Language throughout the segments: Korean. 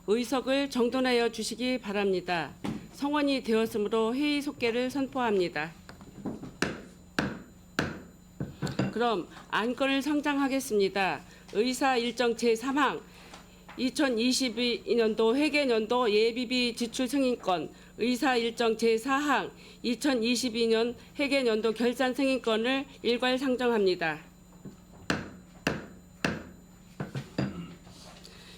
의석을 정돈하여 주시기 바랍니다. 성원이 되었으므로 회의 속개를 선포합니다. 그럼 안건을 상정하겠습니다. 의사 일정 제3항 2022년도 회계연도 예비비 지출 승인권, 의사 일정 제4항 2022년 회계연도 결산 승인권을 일괄 상정합니다.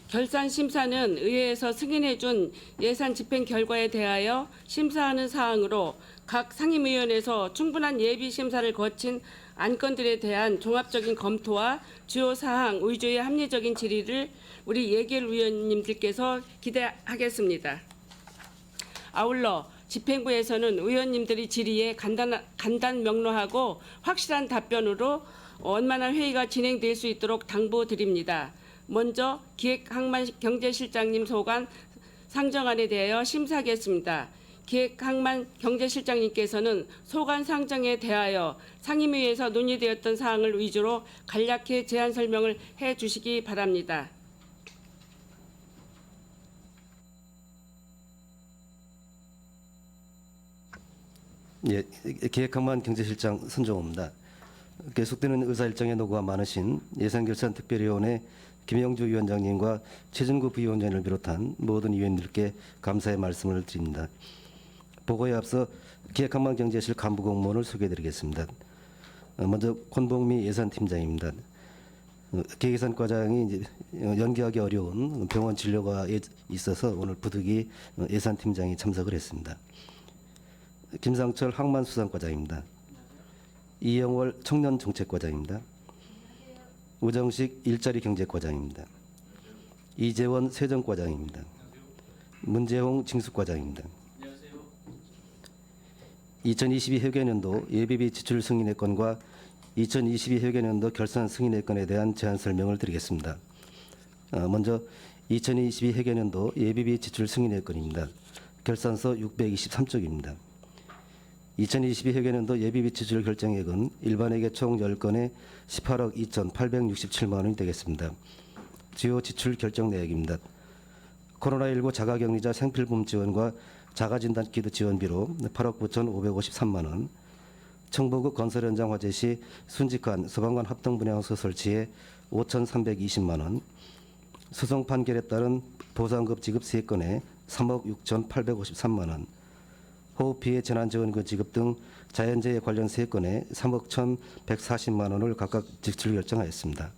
결산 심사는 의회에서 승인해준 예산 집행 결과에 대하여 심사하는 사항으로 각 상임위원회에서 충분한 예비 심사를 거친 안건들에 대한 종합적인 검토와 주요 사항 위주의 합리적인 질의를 우리 예결위원님들께서 기대하겠습니다. 아울러 집행부에서는 의원님들이 질의에 간단 명료하고 확실한 답변으로 원만한 회의가 진행될 수 있도록 당부드립니다. 먼저 기획항만경제실장님 소관 상정안에 대하여 심사하겠습니다. 기획항만 경제실장님께서는 소관 상정에 대하여 상임위에서 논의되었던 사항을 위주로 간략히 제안 설명을 해주시기 바랍니다. 예, 기획항만 경제실장 선정호입니다. 계속되는 의사일정에 노고가 많으신 예산결산특별위원회 김영주 위원장님과 최진구 부위원장을 비롯한 모든 위원님들께 감사의 말씀을 드립니다. 보고에 앞서 기획항만 경제실 간부 공무원을 소개해드리겠습니다. 먼저 권봉미 예산팀장입니다. 기획예산과장이 이제 연기하기 어려운 병원 진료가 있어서 오늘 부득이 예산팀장이 참석을 했습니다. 김상철 항만수산과장입니다. 이영월 청년정책과장입니다. 우정식 일자리경제과장입니다. 이재원 세정과장입니다. 문재홍 징수과장입니다. 2022 회계연도 예비비 지출 승인의 건과 2022 회계연도 결산 승인의 건에 대한 제안 설명을 드리겠습니다. 먼저 2022 회계연도 예비비 지출 승인의 건입니다. 결산서 623쪽입니다. 2022 회계연도 예비비 지출 결정액은 일반회계 총 10건에 18억 2,867만 원이 되겠습니다. 주요 지출 결정 내역입니다. 코로나19 자가격리자 생필품 지원과 자가진단키트 지원비로 8억 9,553만 원, 청보구 건설 현장 화재 시 순직한 소방관 합동분향소 설치에 5,320만 원, 소송 판결에 따른 보상급 지급 3건에 3억 6,853만 원, 호흡피해 재난지원금 지급 등 자연재해 관련 3건에 3억 1,140만 원을 각각 지출 결정하였습니다.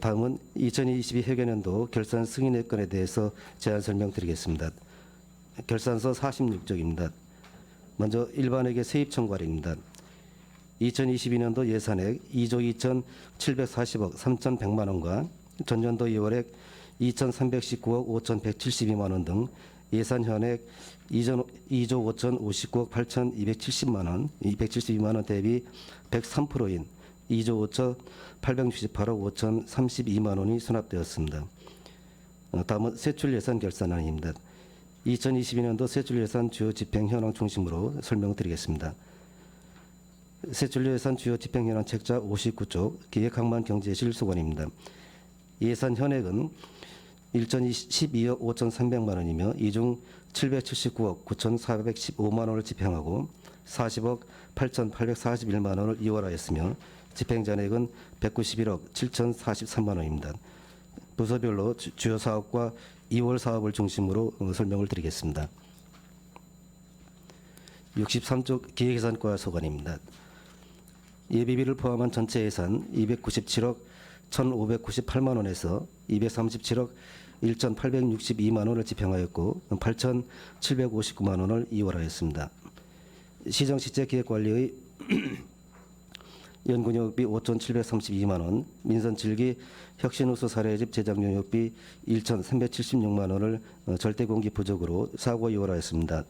다음은 2022 회계연도 결산 승인의 건에 대해서 제안 설명드리겠습니다. 결산서 46쪽입니다. 먼저 일반회계 세입 청구할인입니다. 2022년도 예산액 2조 2,740억 3,100만 원과 전년도 2월액 2,319억 5,172만 원 등 예산 현액 2조 5,059억 8,270만 원, 272만 원 대비 103%인 2조 5,868억 5,032만 원이 수납되었습니다. 다음은 세출 예산 결산안입니다. 2022년도 세출 예산 주요 집행 현황 중심으로 설명드리겠습니다. 세출 예산 주요 집행 현황 책자 59쪽 기획항만 경제실 소관입니다. 예산 현액은 1,012억 5,300만 원이며 이 중 779억 9,415만 원을 집행하고 40억 8,841만 원을 이월하였으며 집행잔액은 191억 7,043만 원입니다. 부서별로 주요 사업과 2월 사업을 중심으로 설명을 드리겠습니다. 63쪽 기획예산과 소관입니다. 예비비를 포함한 전체 예산 297억 1,598만 원에서 237억 1,862만 원을 집행하였고 8,759만 원을 이월하였습니다. 시정시제기획관리의 연구용역비 5,732만 원, 민선칠기 혁신우수 사례집 제작용역비 1,376만 원을 절대공기 부족으로 사고 이월하였습니다.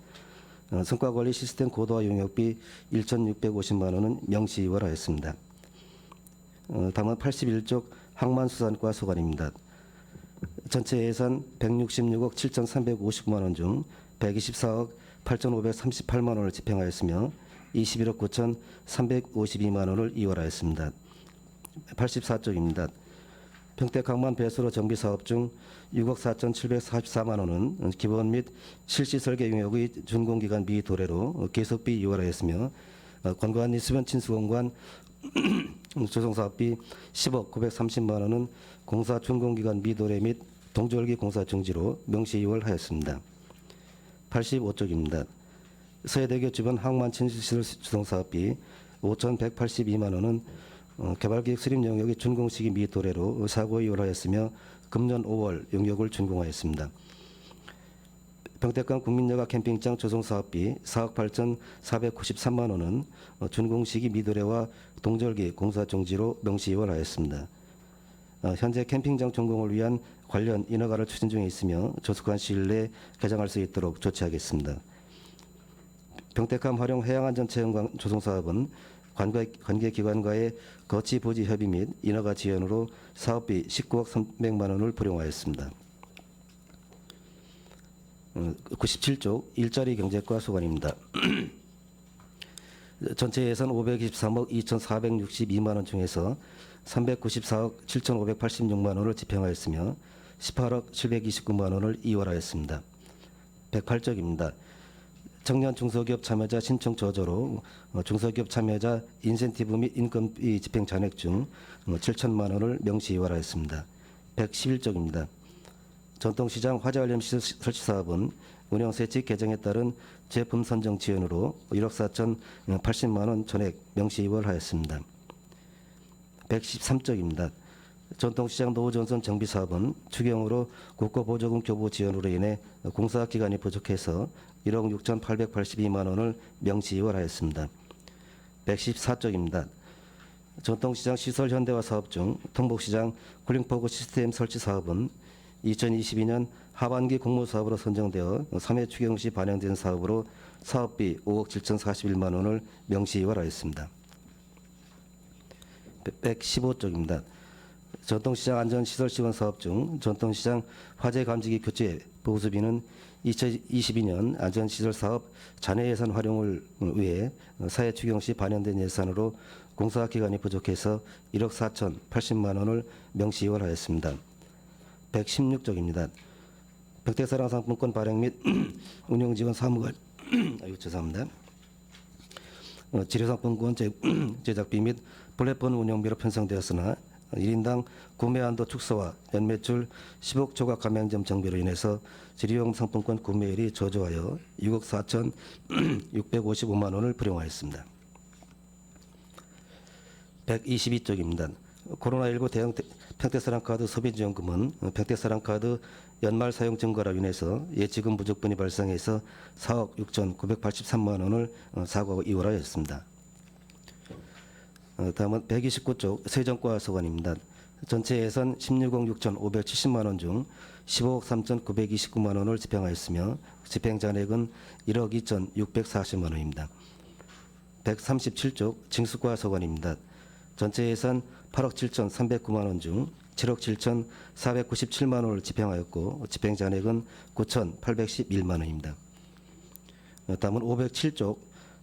성과관리 시스템 고도화 용역비 1,650만 원은 명시 이월하였습니다. 다음은 81쪽 항만수산과 소관입니다. 전체 예산 166억 7,359만 원 중 124억 8,538만 원을 집행하였으며 21억 9,352만 원을 이월하였습니다. 84쪽입니다. 평택 항만 배수로 정비 사업 중 6억 4,744만 원은 기본 및 실시 설계 용역의 준공기간 미도래로 계속비 이월하였으며 권고안 수변 친수공간 조성사업비 10억 930만 원은 공사 준공기간 미도래 및 동절기 공사 중지로 명시 이월하였습니다. 85쪽입니다. 서해대교 주변 항만 친수시설 조성사업비 5,182만 원은 개발기획 수립 영역의 준공 시기 미도래로 사고 이월하였으며 금년 5월 용역을 준공하였습니다. 평택강 국민여가 캠핑장 조성 사업비 4억 8,493만 원은 준공 시기 미도래와 동절기 공사 중지로 명시 이월하였습니다. 현재 캠핑장 준공을 위한 관련 인허가를 추진 중에 있으며 조속한 시일 내에 개장할 수 있도록 조치하겠습니다. 평택항 활용 해양안전체험관 조성 사업은 관계기관과의 거치 부지 협의 및 인허가 지연으로 사업비 19억 300만 원을 불용하였습니다. 97쪽 일자리 경제과 소관입니다. 전체 예산 523억 2,462만 원 중에서 394억 7,586만 원을 집행하였으며 18억 729만 원을 이월하였습니다. 108쪽입니다. 청년 중소기업 참여자 신청 저조로 중소기업 참여자 인센티브 및 인건비 집행 잔액 중 7천만 원을 명시 이월하였습니다. 111쪽입니다. 전통시장 화재 관련 시설 설치 사업은 운영 세칙 개정에 따른 제품 선정 지원으로 1억 4,080만 원 전액 명시 이월하였습니다. 113쪽입니다. 전통시장 노후전선 정비 사업은 추경으로 국고보조금 교부 지원으로 인해 공사 기간이 부족해서 1억 6,882만 원을 명시 이월하였습니다. 114쪽입니다. 전통시장 시설 현대화 사업 중 통복시장 쿨링포구 시스템 설치 사업은 2022년 하반기 공모사업으로 선정되어 3회 추경 시 반영된 사업으로 사업비 5억 7,041만 원을 명시 이월하였습니다. 115쪽입니다. 전통시장 안전시설 지원 사업 중 전통시장 화재 감지기 교체 보수비는 2022년 안전시설 사업 잔해 예산 활용을 위해 사회 추경 시 반영된 예산으로 공사 기간이 부족해서 1억 4,080만 원을 명시 이월하였습니다. 116쪽입니다. 평택사랑 상품권 발행 및 운영 지원 사무관 죄송합니다. 지뢰상품권 제작비 및 플랫폼 운영비로 편성되었으나 1인당 구매 한도 축소와 연매출 10억 조각 가맹점 정비로 인해서 지리용 상품권 구매율이 저조하여 6억 4,655만 원을 불용하였습니다. 122쪽입니다. 코로나19 대응 평택사랑카드 소비지원금은 평택사랑카드 연말 사용 증가로 인해서 예치금 부족분이 발생해서 4억 6,983만 원을 사고 이월하였습니다. 다음은 129쪽 세정과 소관입니다. 전체 예산 16억 6,570만 원 중 15억 3,929만 원을 집행하였으며 집행 잔액은 1억 2,640만 원입니다. 137쪽 징수과 소관입니다. 전체 예산 8억 7,309만 원 중 7억 7,497만 원을 집행하였고 집행 잔액은 9,811만 원입니다. 다음은 507쪽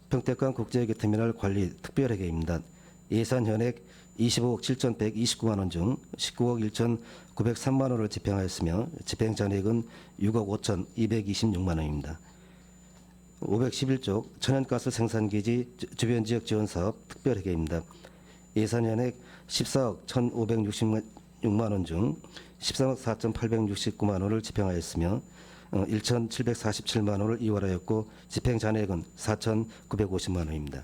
평택강 국제교통터미널 관리 특별회계입니다. 예산 현액 25억 7,129만 원 중 19억 1,903만 원을 집행하였으며 집행 잔액은 6억 5,226만 원입니다. 511쪽 천연가스 생산기지 주변 지역 지원 사업 특별회계입니다. 예산 현액 14억 1,566만 원 중 13억 4,869만 원을 집행하였으며 1,747만 원을 이월하였고 집행 잔액은 4,950만 원입니다.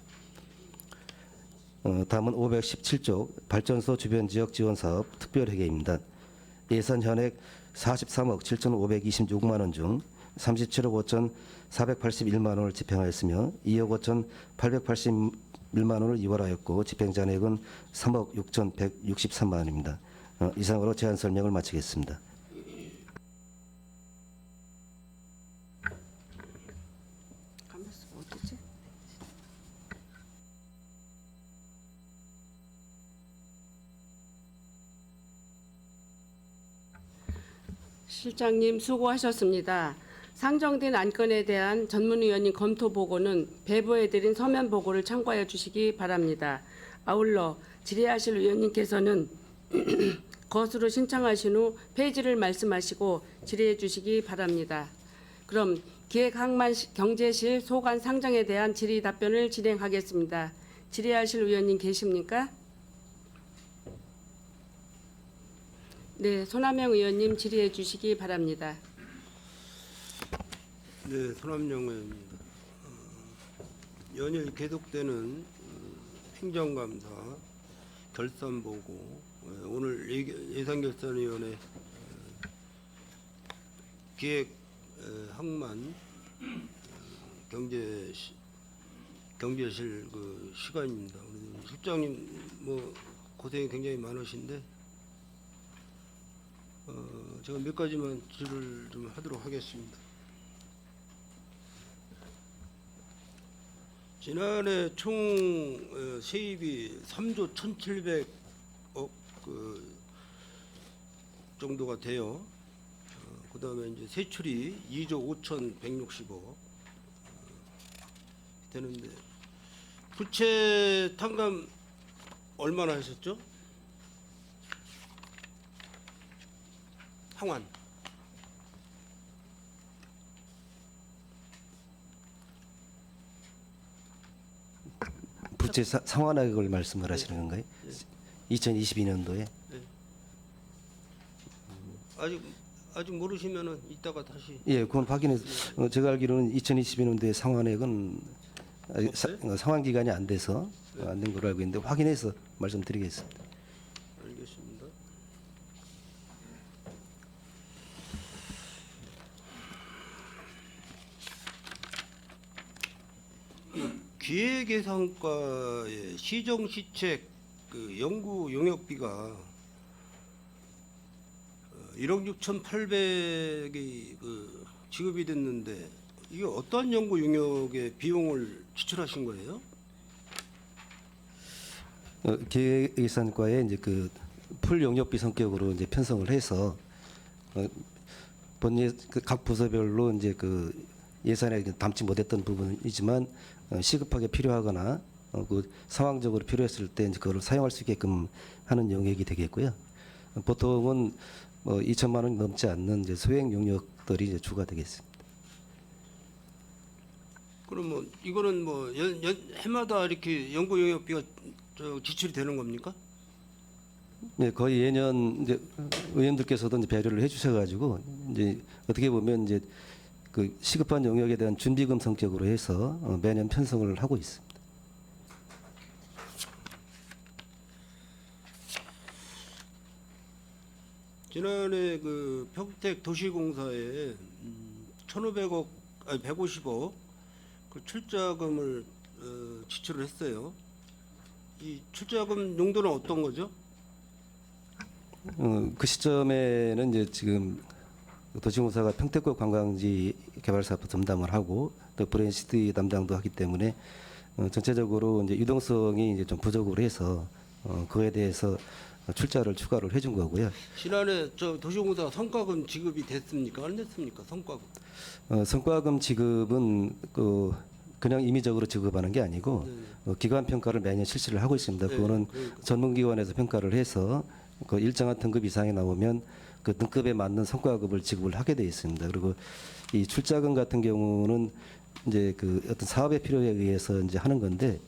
다음은 517쪽 발전소 주변 지역 지원 사업 특별회계입니다. 예산 현액 43억 7,526만 원 중 37억 5,481만 원을 집행하였으며 2억 5,881만 원을 이월하였고 집행 잔액은 3억 6,163만 원입니다. 이상으로 제안 설명을 마치겠습니다. 어디지? 실장님 수고하셨습니다. 상정된 안건에 대한 전문위원님 검토 보고는 배부해드린 서면 보고를 참고해 주시기 바랍니다. 아울러 질의하실 위원님께서는 것으로 신청하신 후 폐지를 말씀하시고 질의해 주시기 바랍니다. 그럼 기획항만경제실 소관 상정에 대한 질의 답변을 진행하겠습니다. 질의하실 의원님 계십니까? 네, 손하명 의원님 질의해 주시기 바랍니다. 네, 손함영 의원입니다. 연일 계속되는 행정감사 결산 보고 오늘 예산결산위원회 기획 항만 경제실 그 시간입니다. 우리 실장님 뭐 고생이 굉장히 많으신데 제가 몇 가지만 질의를 좀 하도록 하겠습니다. 지난해 총 세입이 3조 1,700억 정도가 돼요. 그다음에 이제 세출이 2조 5,160억 되는데 부채 탕감 얼마나 하셨죠? 항원. 부채 상환액을 말씀을 하시는 건가요? 2022년도에? 아직 모르시면은 이따가 다시. 예, 그건 확인해서 제가 알기로는 2022년도에 상환액은 아직 상환 기간이 안 돼서 안 된 걸로 알고 있는데 확인해서 말씀드리겠습니다. 알겠습니다. 기획예산과의 시정시책 그 연구 용역비가 1억 6,800이 그 지급이 됐는데 이게 어떤 연구 용역의 비용을 지출하신 거예요? 기획예산과에 이제 그 풀 용역비 성격으로 이제 편성을 해서 각 부서별로 이제 그 예산에 담지 못했던 부분이지만 시급하게 필요하거나 그 상황적으로 필요했을 때 이제 그걸 사용할 수 있게끔 하는 용역이 되겠고요. 보통은 뭐 2천만 원이 넘지 않는 이제 소액 용역들이 이제 주가 되겠습니다. 그러면 이거는 뭐 해마다 이렇게 연구 용역비가 지출이 되는 겁니까? 네, 거의 예년 이제 의원들께서도 이제 배려를 해주셔가지고 이제 어떻게 보면 이제 그 시급한 용역에 대한 준비금 성격으로 해서 매년 편성을 하고 있습니다. 지난해 그 평택 도시공사에 1,500억 아니 150억 그 출자금을 지출을 했어요. 이 출자금 용도는 어떤 거죠? 그 시점에는 이제 지금 도시공사가 평택구 관광지 개발 사업 전담을 하고 또 브랜시티 담당도 하기 때문에 전체적으로 이제 유동성이 이제 좀 부족을 해서 그에 대해서 출자를 추가를 해준 거고요. 지난해 저 도시공사 성과금 지급이 됐습니까? 안 됐습니까? 성과금. 성과금 지급은 그냥 임의적으로 지급하는 게 아니고 기관 평가를 매년 실시를 하고 있습니다. 네, 그거는 그러니까. 전문기관에서 평가를 해서 그 일정한 등급 이상이 나오면 그 등급에 맞는 성과급을 지급을 하게 되어 있습니다. 그리고 이 출자금 같은 경우는 이제 그 어떤 사업의 필요에 의해서 이제 하는 건데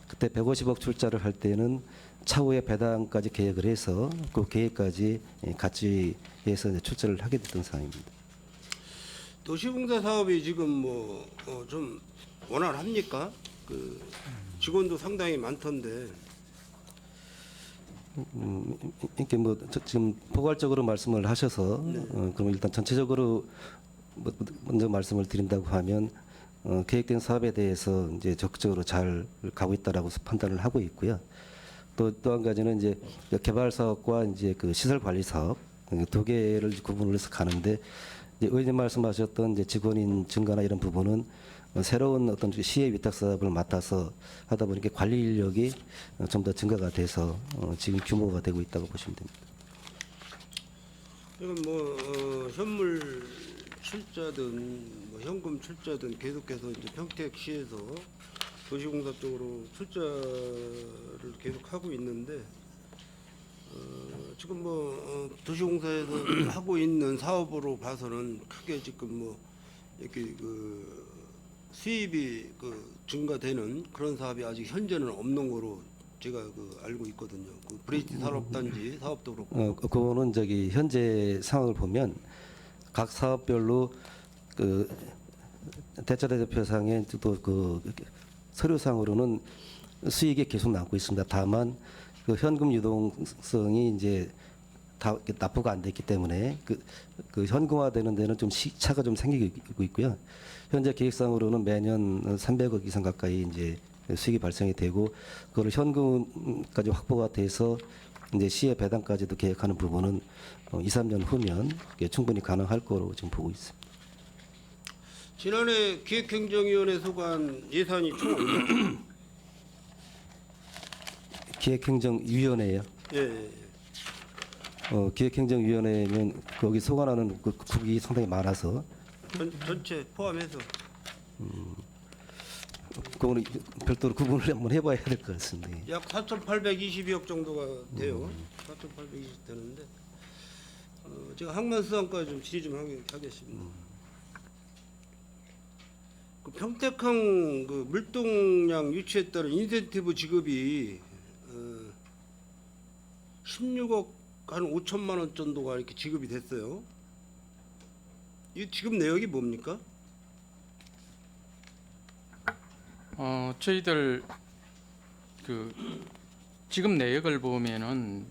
그때 150억 출자를 할 때는 차후에 배당까지 계획을 해서 그 계획까지 같이 해서 이제 출자를 하게 됐던 상황입니다. 도시공사 사업이 지금 뭐 좀 원활합니까? 그 직원도 상당히 많던데. 이렇게 뭐 지금 포괄적으로 말씀을 하셔서 그럼 일단 전체적으로 먼저 말씀을 드린다고 하면 계획된 사업에 대해서 이제 적극적으로 잘 가고 있다라고 판단을 하고 있고요. 또 한 가지는 이제 개발 사업과 이제 그 시설 관리 사업 두 개를 구분을 해서 가는데 이제 의원님 말씀하셨던 이제 직원인 증가나 이런 부분은 새로운 어떤 시의 위탁 사업을 맡아서 하다 보니까 관리 인력이 좀 더 증가가 돼서 지금 규모가 되고 있다고 보시면 됩니다. 지금 뭐 현물 출자든 뭐 현금 출자든 계속해서 이제 평택시에서 도시공사 쪽으로 출자를 계속 하고 있는데 지금 지금 도시공사에서 하고 있는 사업으로 봐서는 크게 지금 이렇게 수입이 증가되는 그런 사업이 아직 현재는 없는 거로 제가 알고 있거든요. 브릿지 산업단지 사업도 그렇고. 그거는 현재 상황을 보면 각 사업별로 대차대조표상에 또 서류상으로는 수익이 계속 남고 있습니다. 다만 현금 유동성이 이제 다 납부가 안 됐기 때문에 현금화되는 데는 좀 시차가 좀 생기고 있고요. 현재 계획상으로는 매년 300억 이상 가까이 이제 수익이 발생이 되고 그걸 현금까지 확보가 돼서 이제 시의 배당까지도 계획하는 부분은 2, 3년 후면 충분히 가능할 거로 지금 보고 있습니다. 지난해 기획행정위원회 소관 예산이 총 얼마? 기획행정위원회요. 예. 기획행정위원회면 거기 소관하는 국이 상당히 많아서 전체 포함해서 그거는 별도로 구분을 한번 해봐야 될 것 같습니다. 약 4,822억 정도가 돼요. 4,820 되는데 제가 항만수산까지 좀 질의 좀 하겠습니다. 평택항 물동량 유치에 따른 인센티브 지급이 16억 한 5천만 원 정도가 이렇게 지급이 됐어요. 이 지급 내역이 뭡니까? 저희들 지금 내역을 보면은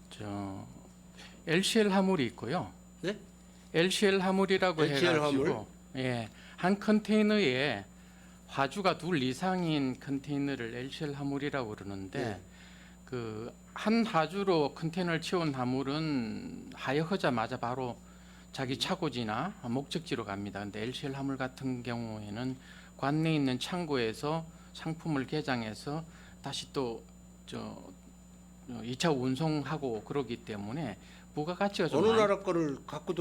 LCL 화물이 있고요. 네? LCL 화물이라고 LCL 해가지고 화물? 예, 한 컨테이너에 화주가 둘 이상인 컨테이너를 LCL 화물이라고 그러는데 네. 한 화주로 컨테이너를 채운 화물은 하역하자마자 바로 자기 차고지나 목적지로 갑니다. 근데 LCL 화물 같은 경우에는 관내에 있는 창고에서 상품을 개장해서 다시 또 2차 운송하고 그러기 때문에 부가가치가 좀 어느 많이, 나라 거를 갖고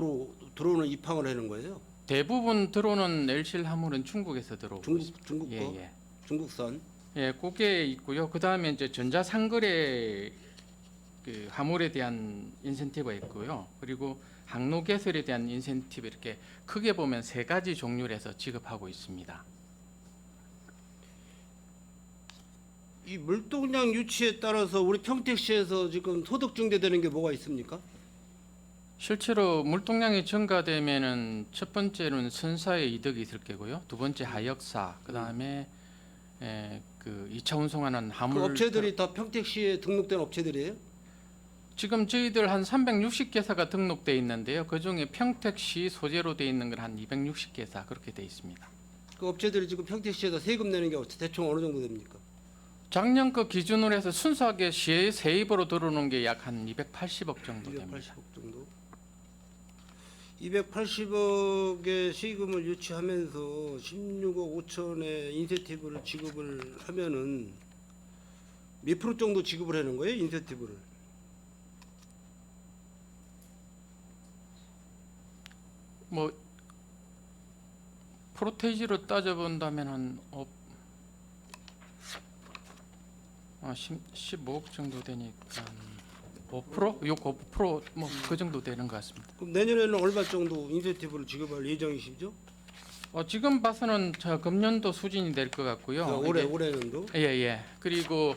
들어오는 입항을 하는 거예요? 대부분 들어오는 LCL 화물은 중국에서 들어오고 중국 거? 예. 중국산? 예, 그게 있고요. 그다음에 이제 전자상거래 화물에 대한 인센티브가 있고요. 그리고 항로 개설에 대한 인센티브 이렇게 크게 보면 세 가지 종류로 해서 지급하고 있습니다. 이 물동량 유치에 따라서 우리 평택시에서 지금 소득 증대되는 게 뭐가 있습니까? 실제로 물동량이 증가되면은 첫 번째로는 선사의 이득이 있을 거고요. 두 번째 하역사, 그다음에 2차 운송하는 화물. 그 업체들이 다 평택시에 등록된 업체들이에요? 지금 저희들 한 360개사가 등록돼 있는데요. 그 중에 평택시 소재로 돼 있는 건 한 260개사 그렇게 돼 있습니다. 그 업체들이 지금 평택시에다 세금 내는 게 대충 어느 정도 됩니까? 작년 그 기준으로 해서 순수하게 시의 세입으로 들어오는 게 약 한 280억 정도 됩니다. 280억 정도. 280억의 세금을 유치하면서 16억 5천의 인센티브를 지급을 하면은 몇 프로 정도 지급을 하는 거예요, 인센티브를? 뭐 프로테이지로 따져본다면 한 15억 정도 되니까 5%? 5% 뭐 그 정도 되는 것 같습니다. 그럼 내년에는 얼마 정도 인센티브를 지급할 예정이시죠? 지금 봐서는 금년도 수준이 될 것 같고요. 올해는도? 예. 그리고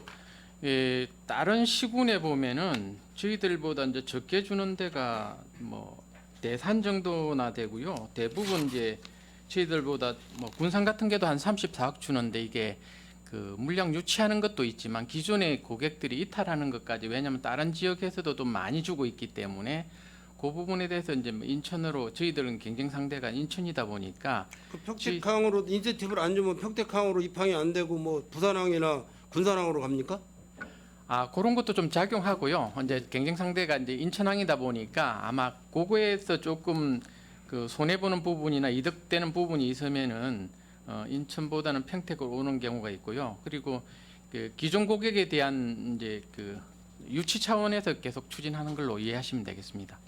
다른 시군에 보면은 저희들보다 이제 적게 주는 데가 뭐 대산 정도나 되고요. 대부분 이제 저희들보다 뭐 군산 같은 게도 한 34억 주는데 이게 그 물량 유치하는 것도 있지만 기존의 고객들이 이탈하는 것까지, 왜냐하면 다른 지역에서도 좀 많이 주고 있기 때문에 그 부분에 대해서 이제 뭐 인천으로, 저희들은 경쟁 상대가 인천이다 보니까 그 평택항으로 인센티브를 안 주면 평택항으로 입항이 안 되고 뭐 부산항이나 군산항으로 갑니까? 그런 것도 좀 작용하고요. 이제 경쟁 상대가 이제 인천항이다 보니까 아마 그거에서 조금 그 손해 보는 부분이나 이득되는 부분이 있으면은 인천보다는 평택으로 오는 경우가 있고요. 그리고 그 기존 고객에 대한 이제 그 유치 차원에서 계속 추진하는 걸로 이해하시면 되겠습니다.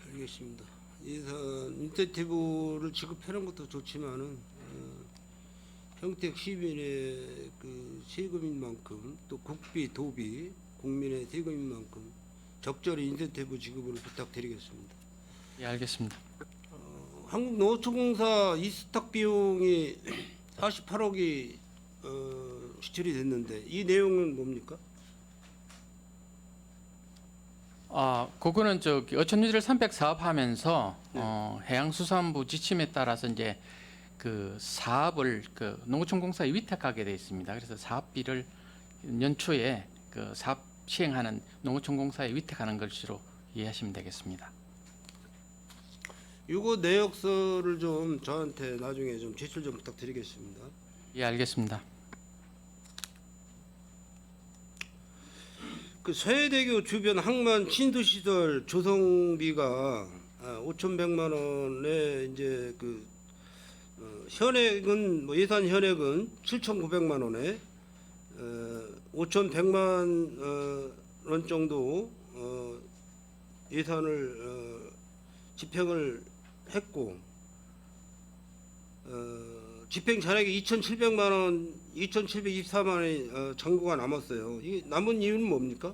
알겠습니다. 인센티브를 지급하는 것도 좋지만은 평택 시민의 그 세금인 만큼 또 국비, 도비, 국민의 세금인 만큼 적절히 인센티브 지급을 부탁드리겠습니다. 예, 알겠습니다. 한국농어촌공사 이스탁 비용이 48억이 지출이 됐는데 이 내용은 뭡니까? 그거는 저기 어촌유지를 300 사업하면서 해양수산부 지침에 따라서 이제 그 사업을 그 농어촌공사에 위탁하게 돼 있습니다. 그래서 사업비를 연초에 그 사업 시행하는 농어촌공사에 위탁하는 것으로 이해하시면 되겠습니다. 이거 내역서를 좀 저한테 나중에 좀 제출 좀 부탁드리겠습니다. 예, 알겠습니다. 그 서해대교 주변 항만 친수시설 조성비가 5,100만 원에 이제 그 현액은 뭐 예산 현액은 7,900만 원에 5,100만 원 정도 예산을 집행을 했고 집행 잔액이 2,700만 원, 2,724만 원의 잔고가 남았어요. 이 남은 이유는 뭡니까?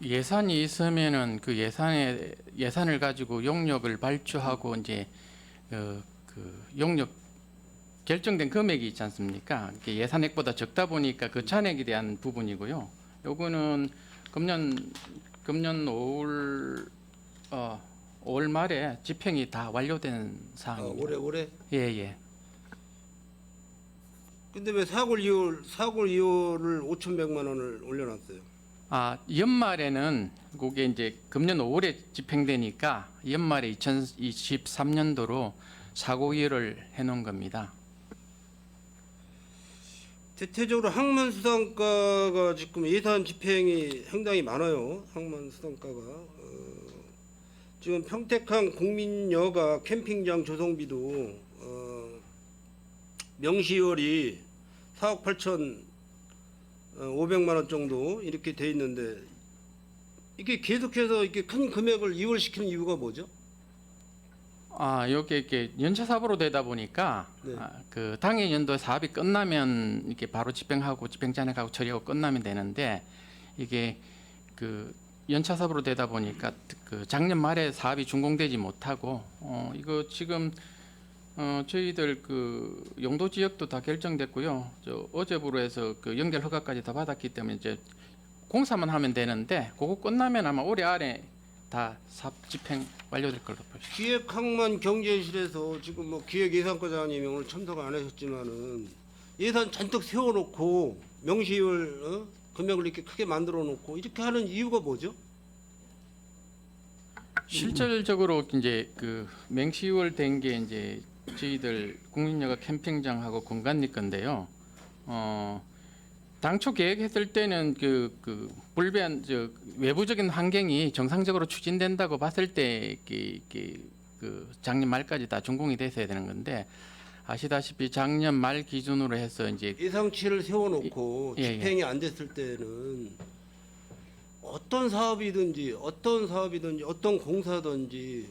예산이 있으면은 그 예산을 가지고 용역을 발주하고 이제 그 용역 결정된 금액이 있지 않습니까? 이게 예산액보다 적다 보니까 그 잔액에 대한 부분이고요. 요거는 금년 5월 말에 집행이 다 완료된 사항입니다. 올해? 예. 근데 왜 4월 2월을 5,100만 원을 올려놨어요? 연말에는 그게 이제 금년 5월에 집행되니까 연말에 2023년도로 사고 이율을 해놓은 겁니다. 대체적으로 항만수산가가 지금 예산 집행이 상당히 많아요. 항만수산가가 지금 평택항 국민여가 캠핑장 조성비도 명시월이 4억 8,500만 원 정도 이렇게 돼 있는데 이게 계속해서 이렇게 큰 금액을 이월시키는 이유가 뭐죠? 요게 이렇게 연차 사업으로 되다 보니까 네. 그 당해 연도 사업이 끝나면 이렇게 바로 집행하고 집행 잔액하고 처리하고 끝나면 되는데 이게 그 연차 사업으로 되다 보니까 그 작년 말에 사업이 준공되지 못하고 이거 지금 저희들 그 용도 지역도 다 결정됐고요. 어제부로 해서 그 연결 허가까지 다 받았기 때문에 이제 공사만 하면 되는데 그거 끝나면 아마 올해 안에 다 사업 집행 완료될 걸로 보입니다. 기획항만 경제실에서 지금 뭐 기획예산과장님이 오늘 참석 안 하셨지만은 예산 잔뜩 세워놓고 명시월 금액을 이렇게 크게 만들어놓고 이렇게 하는 이유가 뭐죠? 실질적으로 이제 그 맹시월 된 게 이제 저희들 국민여가 캠핑장하고 공간리 건데요. 당초 계획했을 때는 그 불변 외부적인 환경이 정상적으로 추진된다고 봤을 때 그 작년 말까지 다 준공이 됐어야 되는 건데 아시다시피 작년 말 기준으로 해서 이제 예상치를 세워놓고 예, 예. 집행이 안 됐을 때는 어떤 사업이든지 어떤 공사든지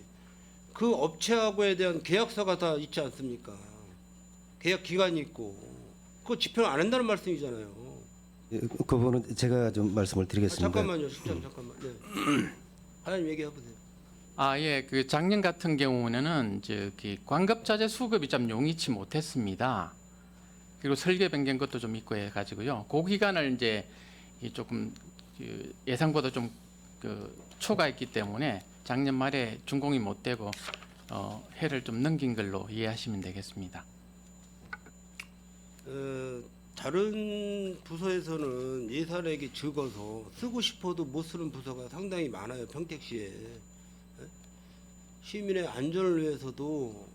그 업체하고에 대한 계약서가 다 있지 않습니까? 계약 기간이 있고 그거 집행 안 한다는 말씀이잖아요. 예, 그 부분은 제가 좀 말씀을 드리겠습니다. 잠깐만요, 실장 잠깐만. 네. 하나님 얘기해 보세요. 예, 그 작년 같은 경우는 저기 관급자재 수급이 좀 용이치 못했습니다. 그리고 설계 변경 것도 좀 있고 해가지고요. 그 기간을 이제 조금 그 예상보다 좀 그 초과했기 때문에 작년 말에 준공이 못 되고 해를 좀 넘긴 걸로 이해하시면 되겠습니다. 다른 부서에서는 예산액이 적어서 쓰고 싶어도 못 쓰는 부서가 상당히 많아요. 평택시에. 시민의 안전을 위해서도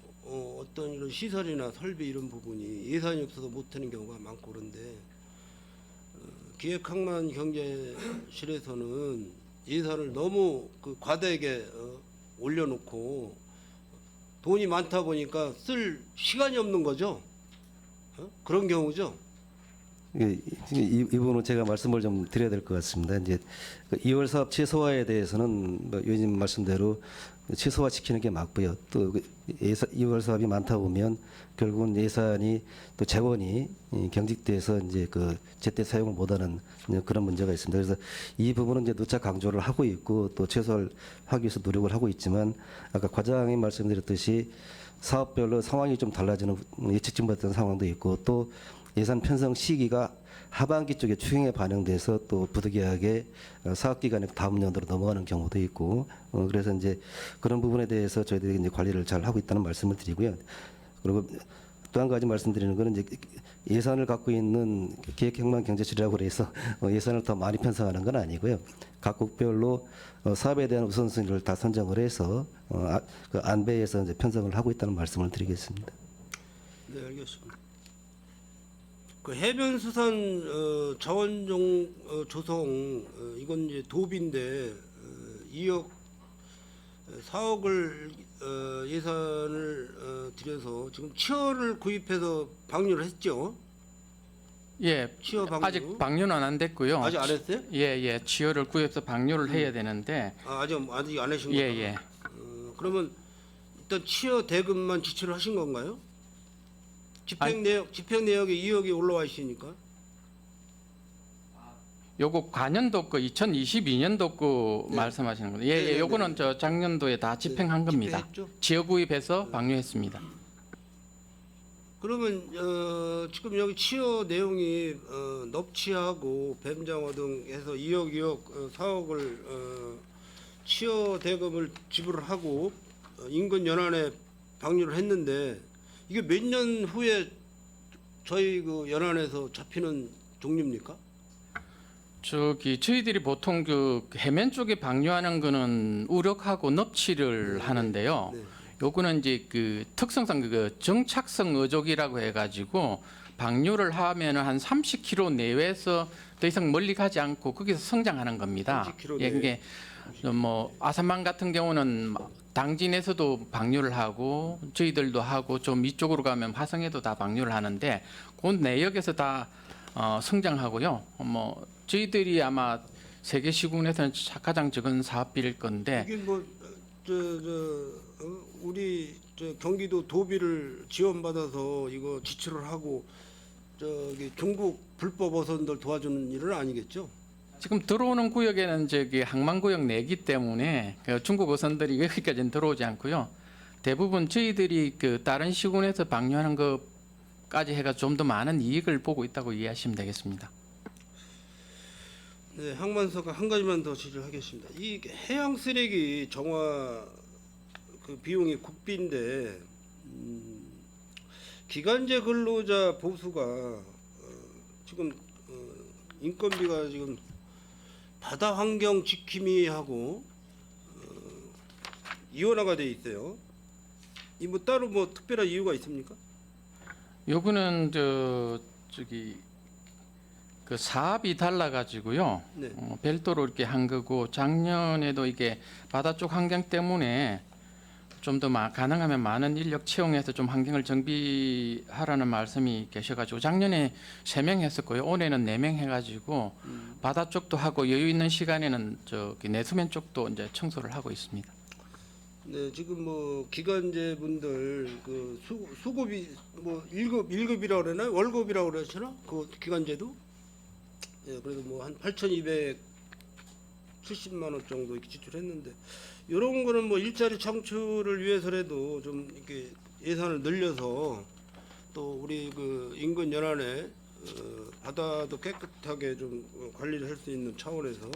어떤 이런 시설이나 설비 이런 부분이 예산이 없어서 못하는 경우가 많고 그런데 기획항만 경제실에서는 예산을 너무 그 과다하게 올려놓고 돈이 많다 보니까 쓸 시간이 없는 거죠. 그런 경우죠. 이 부분은 제가 말씀을 좀 드려야 될 것 같습니다. 이제 2월 사업 최소화에 대해서는 뭐 의원님 말씀대로 최소화 시키는 게 맞고요. 또 2월 사업이 많다 보면 결국은 예산이 또 재원이 경직돼서 이제 그 제때 사용을 못하는 그런 문제가 있습니다. 그래서 이 부분은 이제 누차 강조를 하고 있고 또 최소화를 하기 위해서 노력을 하고 있지만 아까 과장이 말씀드렸듯이 사업별로 상황이 좀 달라지는 예측치 못했던 상황도 있고 또 예산 편성 시기가 하반기 쪽에 추경에 반영돼서 또 부득이하게 사업 기간에 다음 연도로 넘어가는 경우도 있고 그래서 이제 그런 부분에 대해서 저희들이 이제 관리를 잘 하고 있다는 말씀을 드리고요. 그리고 또 한 가지 말씀드리는 거는 이제 예산을 갖고 있는 기획행망경제실이라고 해서 예산을 더 많이 편성하는 건 아니고요. 각 국별로 사업에 대한 우선순위를 다 선정을 해서 그 안배에서 이제 편성을 하고 있다는 말씀을 드리겠습니다. 네, 알겠습니다. 그 해변수산 자원종 조성 이건 이제 도비인데 2억 4억을 예산을 들여서 지금 치어를 구입해서 방류를 했죠. 예, 치어 방류 아직 방류는 안 됐고요. 아직 안 했어요? 예, 치어를 구해서 방류를 해야 되는데 아직 안 하신 예, 거예요? 예. 그러면 일단 치어 대금만 지출을 하신 건가요? 집행 내역에 2억이 올라와 있으니까. 요거 관연도 거 2022년도 거 말씀하시는 거죠. 예, 네, 네, 예. 요거는 저 작년도에 다 집행한 겁니다. 집행했죠? 지역 구입해서 방류했습니다. 그러면 지금 여기 치어 내용이 넙치하고 뱀장어 등 해서 2억 4억을 치어 대금을 지불을 하고 인근 연안에 방류를 했는데 이게 몇 년 후에 저희 그 연안에서 잡히는 종류입니까? 저희들이 보통 그 해면 쪽에 방류하는 거는 우럭하고 넙치를 하는데요. 네. 요거는 이제 그 특성상 그 정착성 어족이라고 해가지고 방류를 하면은 한 30km 내외에서 더 이상 멀리 가지 않고 거기서 성장하는 겁니다. 30km 예, 그게 뭐 아산만 같은 경우는 당진에서도 방류를 하고 저희들도 하고 좀 이쪽으로 가면 화성에도 다 방류를 하는데 그 내역에서 다 성장하고요. 뭐 저희들이 아마 세계 시군에서는 가장 적은 사업비일 건데 이게 뭐 우리 경기도 도비를 지원받아서 이거 지출을 하고 저기 중국 불법 어선들 도와주는 일은 아니겠죠? 지금 들어오는 구역에는 저기 항만구역 내기 때문에 그 중국 어선들이 여기까지는 들어오지 않고요. 대부분 저희들이 그 다른 시군에서 방류하는 것까지 해가 좀 더 많은 이익을 보고 있다고 이해하시면 되겠습니다. 네, 항만서가 한 가지만 더 지적하겠습니다. 이 해양 쓰레기 정화 그 비용이 국비인데 기간제 근로자 보수가 지금 인건비가 지금 바다 환경 지킴이 하고 이원화가 돼 있어요. 이 뭐 따로 뭐 특별한 이유가 있습니까? 요거는 저기 그 사업이 달라가지고요. 네. 별도로 이렇게 한 거고 작년에도 이게 바다 쪽 환경 때문에 좀 더 가능하면 많은 인력 채용해서 좀 환경을 정비하라는 말씀이 계셔가지고 작년에 3명 했었고요. 올해는 4명 해가지고 바다 쪽도 하고 여유 있는 시간에는 저기 내수면 쪽도 이제 청소를 하고 있습니다. 네, 지금 뭐 기간제 분들 그 수급이 뭐 1급이라고 그러나 월급이라고 그러시나? 그 기간제도? 예, 그래도 뭐 한 8,270만 원 정도 이렇게 지출했는데 이런 거는 뭐 일자리 창출을 위해서라도 좀 이렇게 예산을 늘려서 또 우리 그 인근 연안에 바다도 깨끗하게 좀 관리를 할 수 있는 차원에서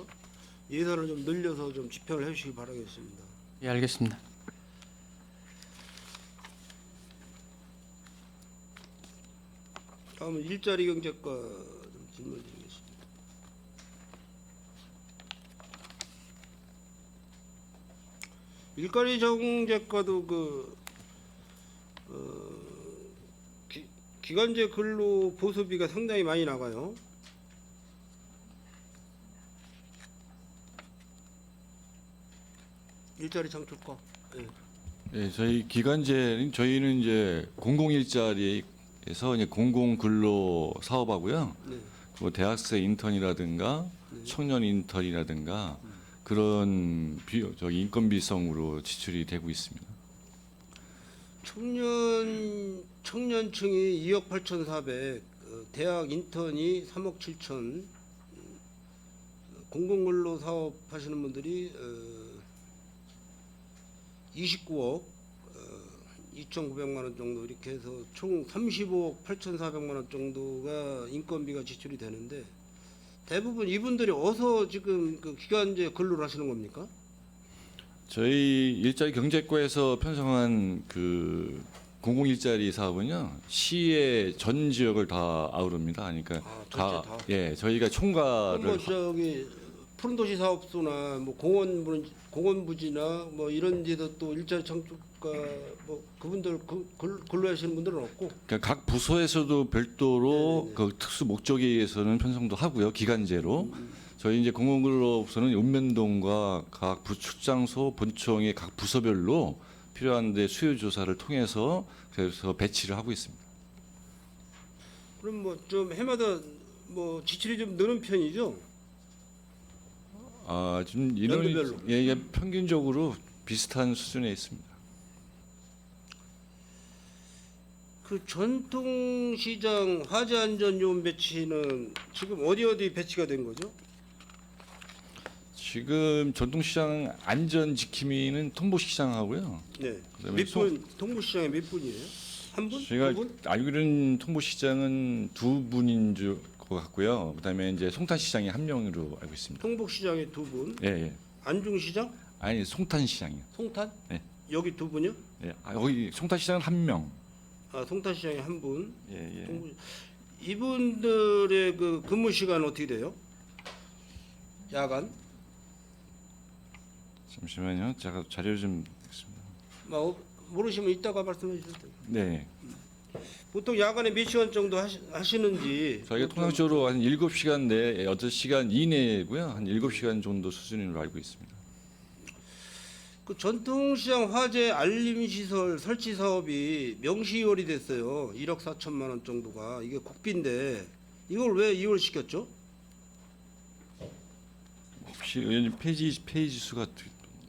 예산을 좀 늘려서 좀 집행을 해주시기 바라겠습니다. 예, 알겠습니다. 다음은 일자리 경제과 좀 질문드리겠습니다. 일자리 경제과도 기간제 근로 보수비가 상당히 많이 나가요. 일자리 창출과. 예. 예, 저희 기간제는 저희는 이제 공공 일자리 이제 공공근로 사업하고요. 네. 뭐 대학생 인턴이라든가 청년 인턴이라든가 그런 인건비성으로 지출이 되고 있습니다. 청년층이 2억 8,400, 대학 인턴이 3억 7천, 공공근로 사업 하시는 분들이 29억 2,900만 원 정도 이렇게 해서 총 35억 8,400만 원 정도가 인건비가 지출이 되는데 대부분 이분들이 어디서 지금 그 기간제 근로를 하시는 겁니까? 저희 일자리 경제과에서 편성한 그 공공 일자리 사업은요 시의 전 지역을 다 아우릅니다. 그러니까 전체 다? 예 저희가 뭐 총괄을 저기 푸른도시 사업소나 뭐 공원부지나 뭐 이런 데도 또 일자리 창출과 뭐 그분들 근로하시는 분들은 없고. 그러니까 각 부서에서도 별도로 네. 그 특수 목적에 의해서는 편성도 하고요 기간제로. 저희 이제 공공근로부서는 읍면동과 각 부축장소 본청의 각 부서별로 필요한데 수요 조사를 통해서 그래서 배치를 하고 있습니다. 그럼 뭐 좀 해마다 뭐 지출이 좀 느는 편이죠? 아 지금 인원이 연도별로. 예, 평균적으로 비슷한 수준에 있습니다. 그 전통시장 화재안전요원 배치는 지금 어디 배치가 된 거죠? 지금 전통시장 안전 지킴이는 통보시장하고요. 네. 그다음에 몇 분, 통보시장에 몇 분이에요? 한 분? 제가 두 분? 알기로는 통보시장은 2분인 것 같고요. 그다음에 이제 송탄시장이 1명으로 알고 있습니다. 통복시장에 두 분, 예, 예. 안중시장, 아니 송탄시장이요. 송탄? 네. 여기 두 분이요? 예. 아, 여기 송탄시장은 1명. 아, 송탄시장에 한 분. 예, 예. 이분들의 그 근무 시간 어떻게 돼요? 야간? 잠시만요. 제가 자료 좀 보겠습니다. 모르시면 이따가 말씀해 주셔도 돼요. 네. 보통 야간에 몇 시간 정도 하시는지. 저희가 통상적으로 한 7시간 내 8시간 이내고요. 한 7시간 정도 수준으로 알고 있습니다. 그 전통시장 화재 알림 시설 설치 사업이 명시 2월이 됐어요. 1억 4천만 원 정도가 이게 국비인데 이걸 왜 2월 시켰죠? 혹시 의원님 페이지 수가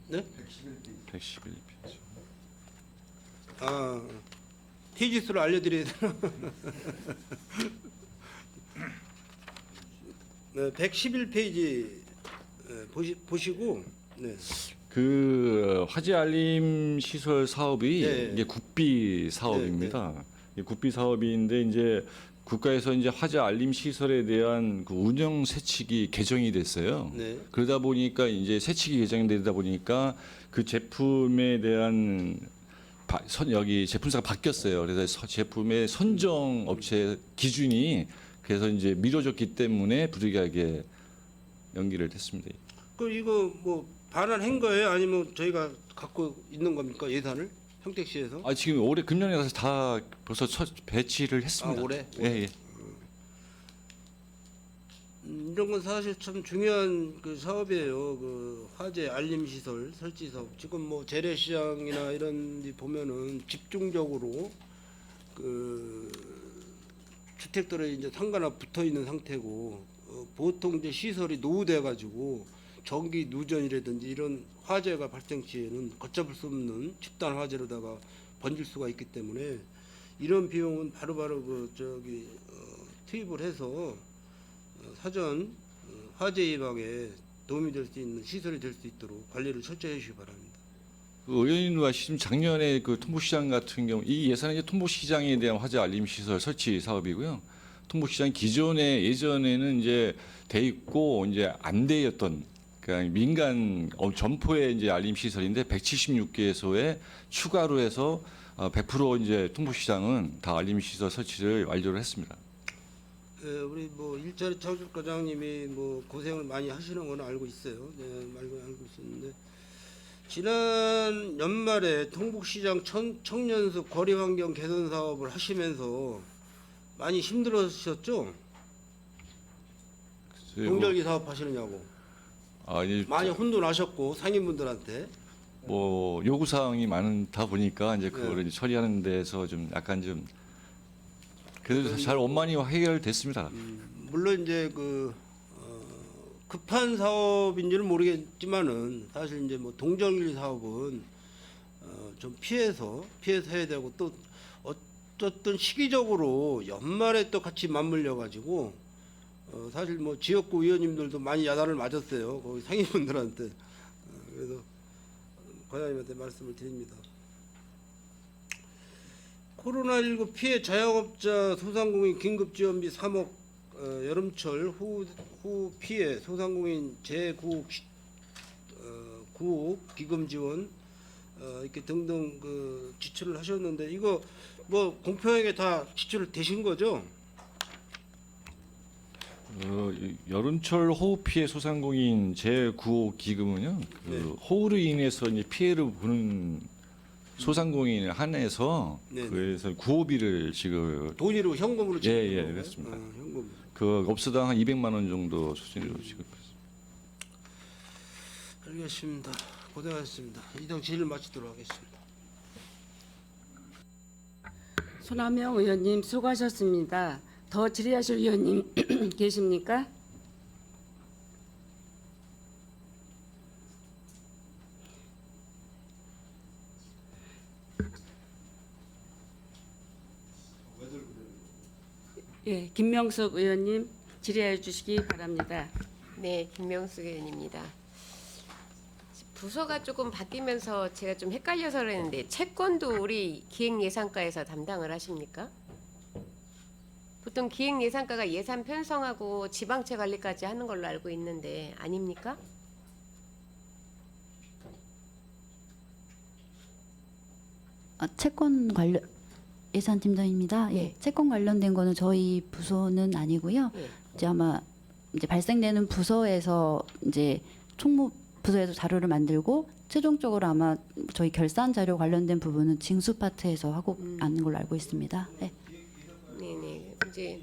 네? 111페이지. 아, 페이지 수를 알려드려야 되나? 네, 111페이지 보시고 네. 그 화재 알림 시설 사업이 네. 이게 국비 사업입니다. 이 국비 사업인데 이제 국가에서 이제 화재 알림 시설에 대한 그 운영 세칙이 개정이 됐어요. 네. 그러다 보니까 이제 세칙이 개정되다 보니까 그 제품에 대한 여기 제품사가 바뀌었어요. 그래서 제품의 선정 업체 기준이 그래서 이제 미뤄졌기 때문에 부득이하게 연기를 했습니다. 그 이거 뭐 반환한 거예요? 아니면 저희가 갖고 있는 겁니까 예산을 평택시에서? 아 지금 올해 금년에 가서 다 벌써 배치를 했습니다. 아, 올해? 예, 예. 이런 건 사실 참 중요한 그 사업이에요. 그 화재 알림 시설 설치 사업. 지금 뭐 재래시장이나 이런 데 보면은 집중적으로 그 주택들에 이제 상가나 붙어 있는 상태고 보통 이제 시설이 노후돼 가지고 전기 누전이라든지 이런 화재가 발생 시에는 걷잡을 수 없는 집단 화재로다가 번질 수가 있기 때문에 이런 비용은 바로바로 투입을 해서 사전 화재 예방에 도움이 될 수 있는 시설이 될 수 있도록 관리를 철저히 해주시기 바랍니다. 그 의원님도 아시지만 작년에 그 통보시장 같은 경우 이 예산은 이제 통보시장에 대한 화재 알림 시설 설치 사업이고요. 통보시장 예전에는 이제 돼 있고 이제 안 되었던 그러니까 민간 점포의 이제 알림 시설인데 176개소에 추가로 해서 100% 이제 통보시장은 다 알림 시설 설치를 완료를 했습니다. 우리 뭐 일자리 창출과장님이 뭐 고생을 많이 하시는 건 알고 있어요. 네, 알고 있었는데 지난 연말에 통북시장 청년숲 거리환경 개선 사업을 하시면서 많이 힘들으셨죠? 동절기 사업 하시느냐고 많이 혼도 나셨고 상인분들한테. 뭐 요구 사항이 많다 보니까 이제 그거를 이제 처리하는 데서 좀 약간 좀 그래도 잘 원만히 해결됐습니다. 물론 이제 급한 사업인지는 모르겠지만은 사실 이제 뭐 동정일 사업은 좀 피해서 해야 되고 또 어쨌든 시기적으로 연말에 또 같이 맞물려 가지고 사실 뭐 지역구 의원님들도 많이 야단을 맞았어요. 거기 상임분들한테. 그래서 과장님한테 말씀을 드립니다. 코로나19 피해 자영업자 소상공인 긴급지원비 3억 여름철 후 피해 소상공인 재구국 구옥 기금 지원 이렇게 등등 지출을 하셨는데 이거 뭐 공평하게 다 지출 되신 거죠? 여름철 호우 피해 소상공인 재구호 기금은요. 네. 호우로 인해서 이제 피해를 보는 소상공인에 한해서 네. 그래서 구호비를 지금 돈으로 현금으로 지급한 예, 건가요? 그렇습니다. 현금. 그 업소당 한 200만 원 정도 수준으로 지급했습니다. 알겠습니다. 고생하셨습니다. 이동 질의 마치도록 하겠습니다. 손하명 의원님 수고하셨습니다. 더 질의하실 의원님 계십니까? 예, 김명석 의원님 질의해 주시기 바랍니다. 네, 김명숙 의원입니다. 부서가 조금 바뀌면서 제가 좀 헷갈려서 그랬는데 채권도 우리 기획예산과에서 담당을 하십니까? 보통 기획예산과가 예산 편성하고 지방채 관리까지 하는 걸로 알고 있는데 아닙니까? 채권 관련 예산팀장입니다. 예, 네. 채권 관련된 거는 저희 부서는 아니고요. 네. 이제 아마 이제 발생되는 부서에서 이제 총무 부서에서 자료를 만들고 최종적으로 아마 저희 결산 자료 관련된 부분은 징수 파트에서 하고 있는 걸로 알고 있습니다. 네. 네네. 이제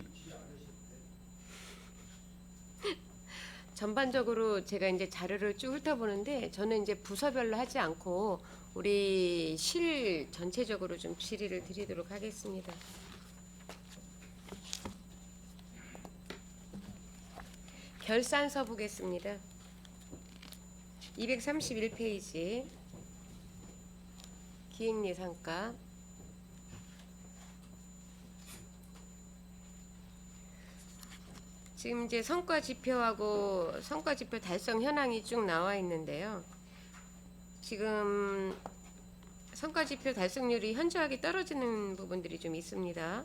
전반적으로 제가 이제 자료를 쭉 훑어보는데 저는 이제 부서별로 하지 않고 우리 실 전체적으로 좀 질의를 드리도록 하겠습니다. 결산서 보겠습니다. 231페이지 기획예산과 지금 이제 성과 지표하고 성과 지표 달성 현황이 쭉 나와 있는데요. 지금 성과 지표 달성률이 현저하게 떨어지는 부분들이 좀 있습니다.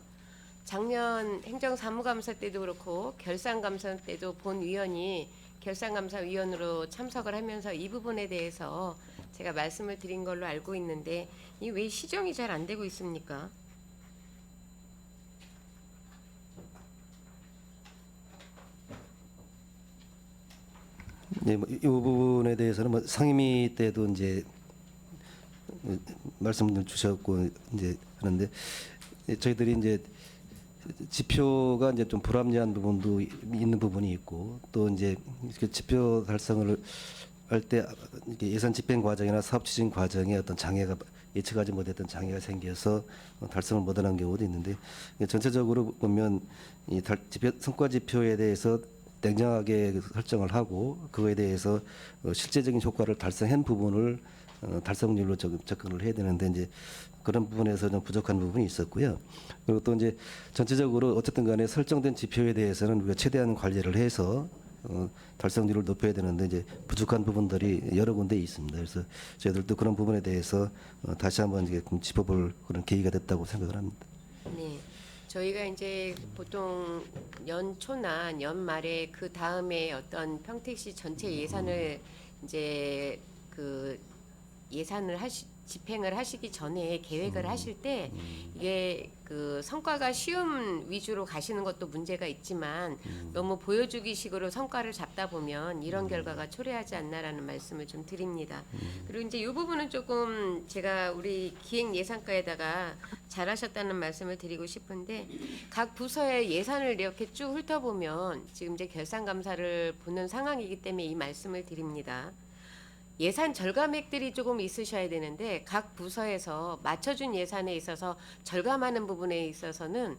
작년 행정사무감사 때도 그렇고 결산감사 때도 본위원이 결산감사위원으로 참석을 하면서 이 부분에 대해서 제가 말씀을 드린 걸로 알고 있는데 이 왜 시정이 잘 안 되고 있습니까? 네, 이 부분에 대해서는 뭐 상임위 때도 이제 말씀을 주셨고 이제 하는데 저희들이 이제 지표가 이제 좀 불합리한 부분도 있는 부분이 있고 또 이제 이렇게 지표 달성을 할 때 예산 집행 과정이나 사업 추진 과정에 어떤 장애가 예측하지 못했던 장애가 생겨서 달성을 못하는 경우도 있는데 전체적으로 보면 이 성과 지표에 대해서 냉정하게 설정을 하고 그거에 대해서 실제적인 효과를 달성한 부분을 달성률로 접근을 해야 되는데 이제 그런 부분에서 좀 부족한 부분이 있었고요. 그리고 또 이제 전체적으로 어쨌든 간에 설정된 지표에 대해서는 우리가 최대한 관리를 해서 달성률을 높여야 되는데 이제 부족한 부분들이 여러 군데 있습니다. 그래서 저희들도 그런 부분에 대해서 다시 한번 이제 좀 짚어볼 그런 계기가 됐다고 생각을 합니다. 네. 저희가 이제 보통 연초나 연말에 그 다음에 어떤 평택시 전체 예산을 이제 그 예산을 집행을 하시기 전에 계획을 하실 때 이게 그 성과가 쉬움 위주로 가시는 것도 문제가 있지만 너무 보여주기식으로 성과를 잡다 보면 이런 결과가 초래하지 않나라는 말씀을 좀 드립니다. 그리고 이제 이 부분은 조금 제가 우리 기획예산과에다가 잘하셨다는 말씀을 드리고 싶은데 각 부서의 예산을 이렇게 쭉 훑어보면 지금 이제 결산감사를 보는 상황이기 때문에 이 말씀을 드립니다. 예산 절감액들이 조금 있으셔야 되는데 각 부서에서 맞춰준 예산에 있어서 절감하는 부분에 있어서는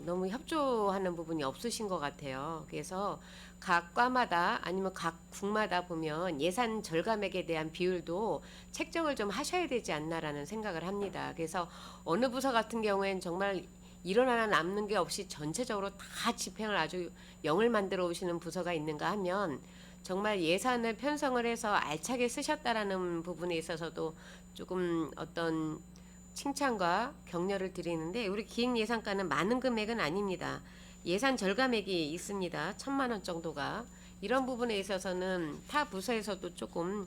너무 협조하는 부분이 없으신 것 같아요. 그래서 각 과마다 아니면 각 국마다 보면 예산 절감액에 대한 비율도 책정을 좀 하셔야 되지 않나라는 생각을 합니다. 그래서 어느 부서 같은 경우에는 정말 일원 하나 남는 게 없이 전체적으로 다 집행을 아주 영을 만들어 오시는 부서가 있는가 하면 정말 예산을 편성을 해서 알차게 쓰셨다라는 부분에 있어서도 조금 어떤 칭찬과 격려를 드리는데, 우리 기획예산과는 많은 금액은 아닙니다. 예산 절감액이 있습니다. 1,000만 원 정도가. 이런 부분에 있어서는 타 부서에서도 조금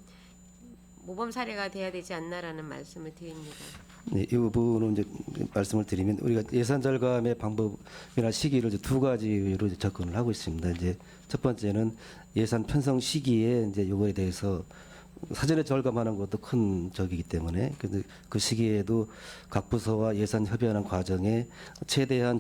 모범 사례가 돼야 되지 않나라는 말씀을 드립니다. 네, 이 부분은 이제 말씀을 드리면 우리가 예산 절감의 방법이나 시기를 이제 두 가지로 이제 접근을 하고 있습니다. 이제 첫 번째는 예산 편성 시기에 이제 요거에 대해서 사전에 절감하는 것도 큰 적이기 때문에 그 시기에도 각 부서와 예산 협의하는 과정에 최대한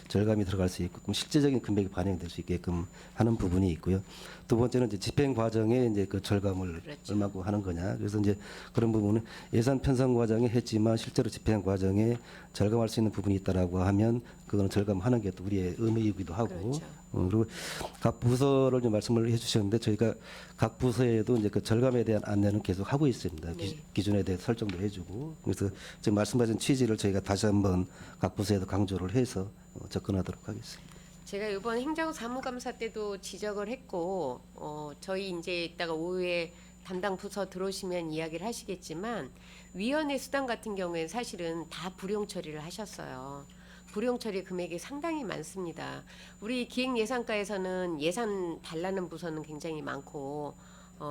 절감이 들어갈 수 있고 실제적인 금액이 반영될 수 있게끔 하는 부분이 있고요. 두 번째는 이제 집행 과정에 이제 그 절감을 그렇죠. 얼마고 하는 거냐. 그래서 이제 그런 부분은 예산 편성 과정에 했지만 실제로 집행 과정에 절감할 수 있는 부분이 있다라고 하면 그거는 절감하는 게 또 우리의 의무이기도 하고. 그렇죠. 그리고 각 부서를 좀 말씀을 해주셨는데 저희가 각 부서에도 이제 그 절감에 대한 안내는 계속 하고 있습니다. 네. 기준에 대해 설정도 해주고 그래서 지금 말씀하신 취지를 저희가 다시 한번 각 부서에도 강조를 해서 접근하도록 하겠습니다. 제가 이번 행정사무감사 때도 지적을 했고, 저희 이제 이따가 오후에 담당 부서 들어오시면 이야기를 하시겠지만, 위원회 수당 같은 경우에 사실은 다 불용 처리를 하셨어요. 불용 처리 금액이 상당히 많습니다. 우리 기획예산과에서는 예산 달라는 부서는 굉장히 많고,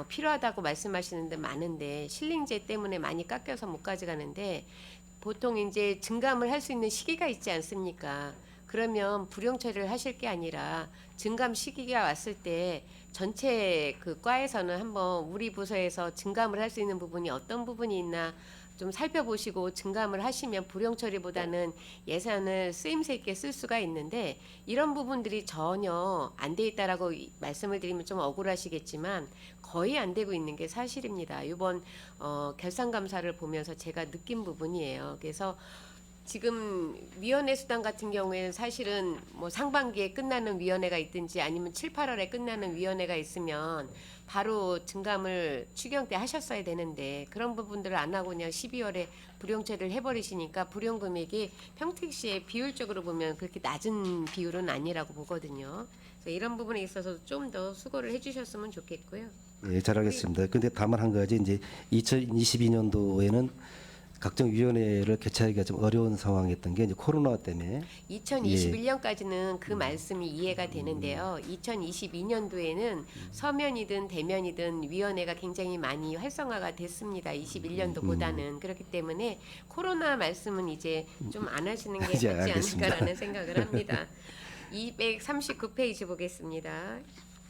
필요하다고 말씀하시는데 많은데 실링제 때문에 많이 깎여서 못 가져가는데, 보통 이제 증감을 할 수 있는 시기가 있지 않습니까? 그러면 불용 처리를 하실 게 아니라 증감 시기가 왔을 때 전체 그 과에서는 한번 우리 부서에서 증감을 할 수 있는 부분이 어떤 부분이 있나 좀 살펴보시고 증감을 하시면 불용 처리보다는 예산을 쓰임새 있게 쓸 수가 있는데, 이런 부분들이 전혀 안 돼 있다라고 말씀을 드리면 좀 억울하시겠지만 거의 안 되고 있는 게 사실입니다. 이번 결산감사를 보면서 제가 느낀 부분이에요. 그래서 지금 위원회 수당 같은 경우에는 사실은 뭐 상반기에 끝나는 위원회가 있든지 아니면 7, 8월에 끝나는 위원회가 있으면 바로 증감을 추경 때 하셨어야 되는데 그런 부분들을 안 하고 그냥 12월에 불용 처리를 해버리시니까 불용 금액이 평택시에 비율적으로 보면 그렇게 낮은 비율은 아니라고 보거든요. 그래서 이런 부분에 있어서 좀 더 수고를 해주셨으면 좋겠고요. 예, 잘하겠습니다. 근데 다만 한 가지 이제 2022년도에는 각종 위원회를 개최하기가 좀 어려운 상황이었던 게 이제 코로나 때문에 2021년까지는 그 말씀이 이해가 되는데요. 2022년도에는 서면이든 대면이든 위원회가 굉장히 많이 활성화가 됐습니다. 21년도보다는. 그렇기 때문에 코로나 말씀은 이제 좀 안 하시는 게 이제 낫지 알겠습니다. 않을까라는 생각을 합니다. 239페이지 보겠습니다.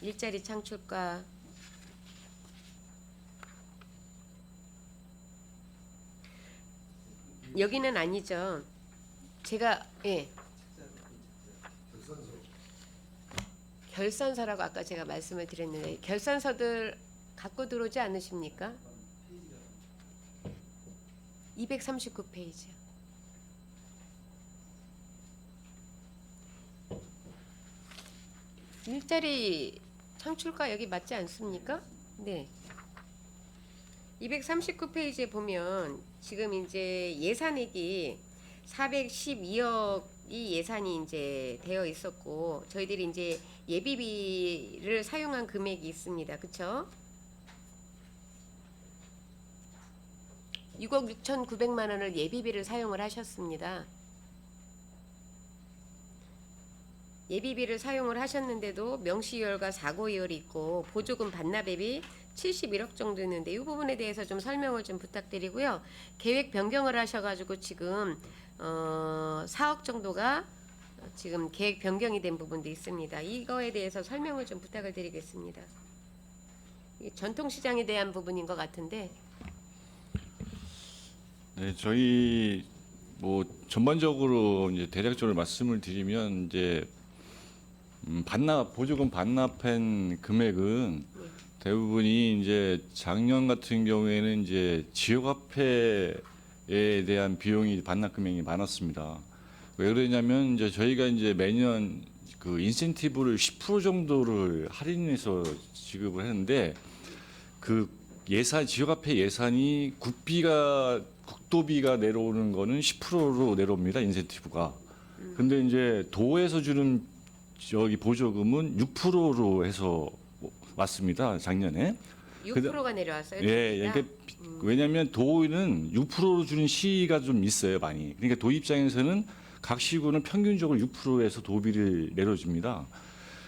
일자리 창출과 여기는 아니죠. 제가 결산서라고 아까 제가 말씀을 드렸는데 결산서들 갖고 들어오지 않으십니까? 239페이지요. 일자리 창출과 여기 맞지 않습니까? 네. 239페이지에 보면 지금 이제 예산액이 412억이 예산이 이제 되어 있었고 저희들이 이제 예비비를 사용한 금액이 있습니다. 그렇죠? 6억 6,900만 원을 예비비를 사용을 하셨습니다. 예비비를 사용을 하셨는데도 명시이월과 사고이월이 있고 보조금 반납액이 71억 정도 있는데 이 부분에 대해서 좀 설명을 좀 부탁드리고요. 계획 변경을 하셔가지고 지금 4억 정도가 지금 계획 변경이 된 부분도 있습니다. 이거에 대해서 설명을 좀 부탁을 드리겠습니다. 이 전통시장에 대한 부분인 것 같은데. 네, 저희 뭐 전반적으로 이제 대략적으로 말씀을 드리면 이제 보조금 반납한 금액은 대부분이 이제 작년 같은 경우에는 이제 지역화폐에 대한 비용이 반납 금액이 많았습니다. 왜 그러냐면 이제 저희가 이제 매년 그 인센티브를 10% 정도를 할인해서 지급을 했는데 그 예산 지역화폐 예산이 국도비가 내려오는 거는 10%로 내려옵니다. 인센티브가. 근데 이제 도에서 주는 저기 보조금은 6%로 해서 왔습니다. 작년에. 6%가 내려왔어요. 예, 도비가? 그러니까 왜냐하면 도는 6%로 주는 시가 좀 있어요, 많이. 그러니까 도 입장에서는 각 시군은 평균적으로 6%에서 도비를 내려줍니다.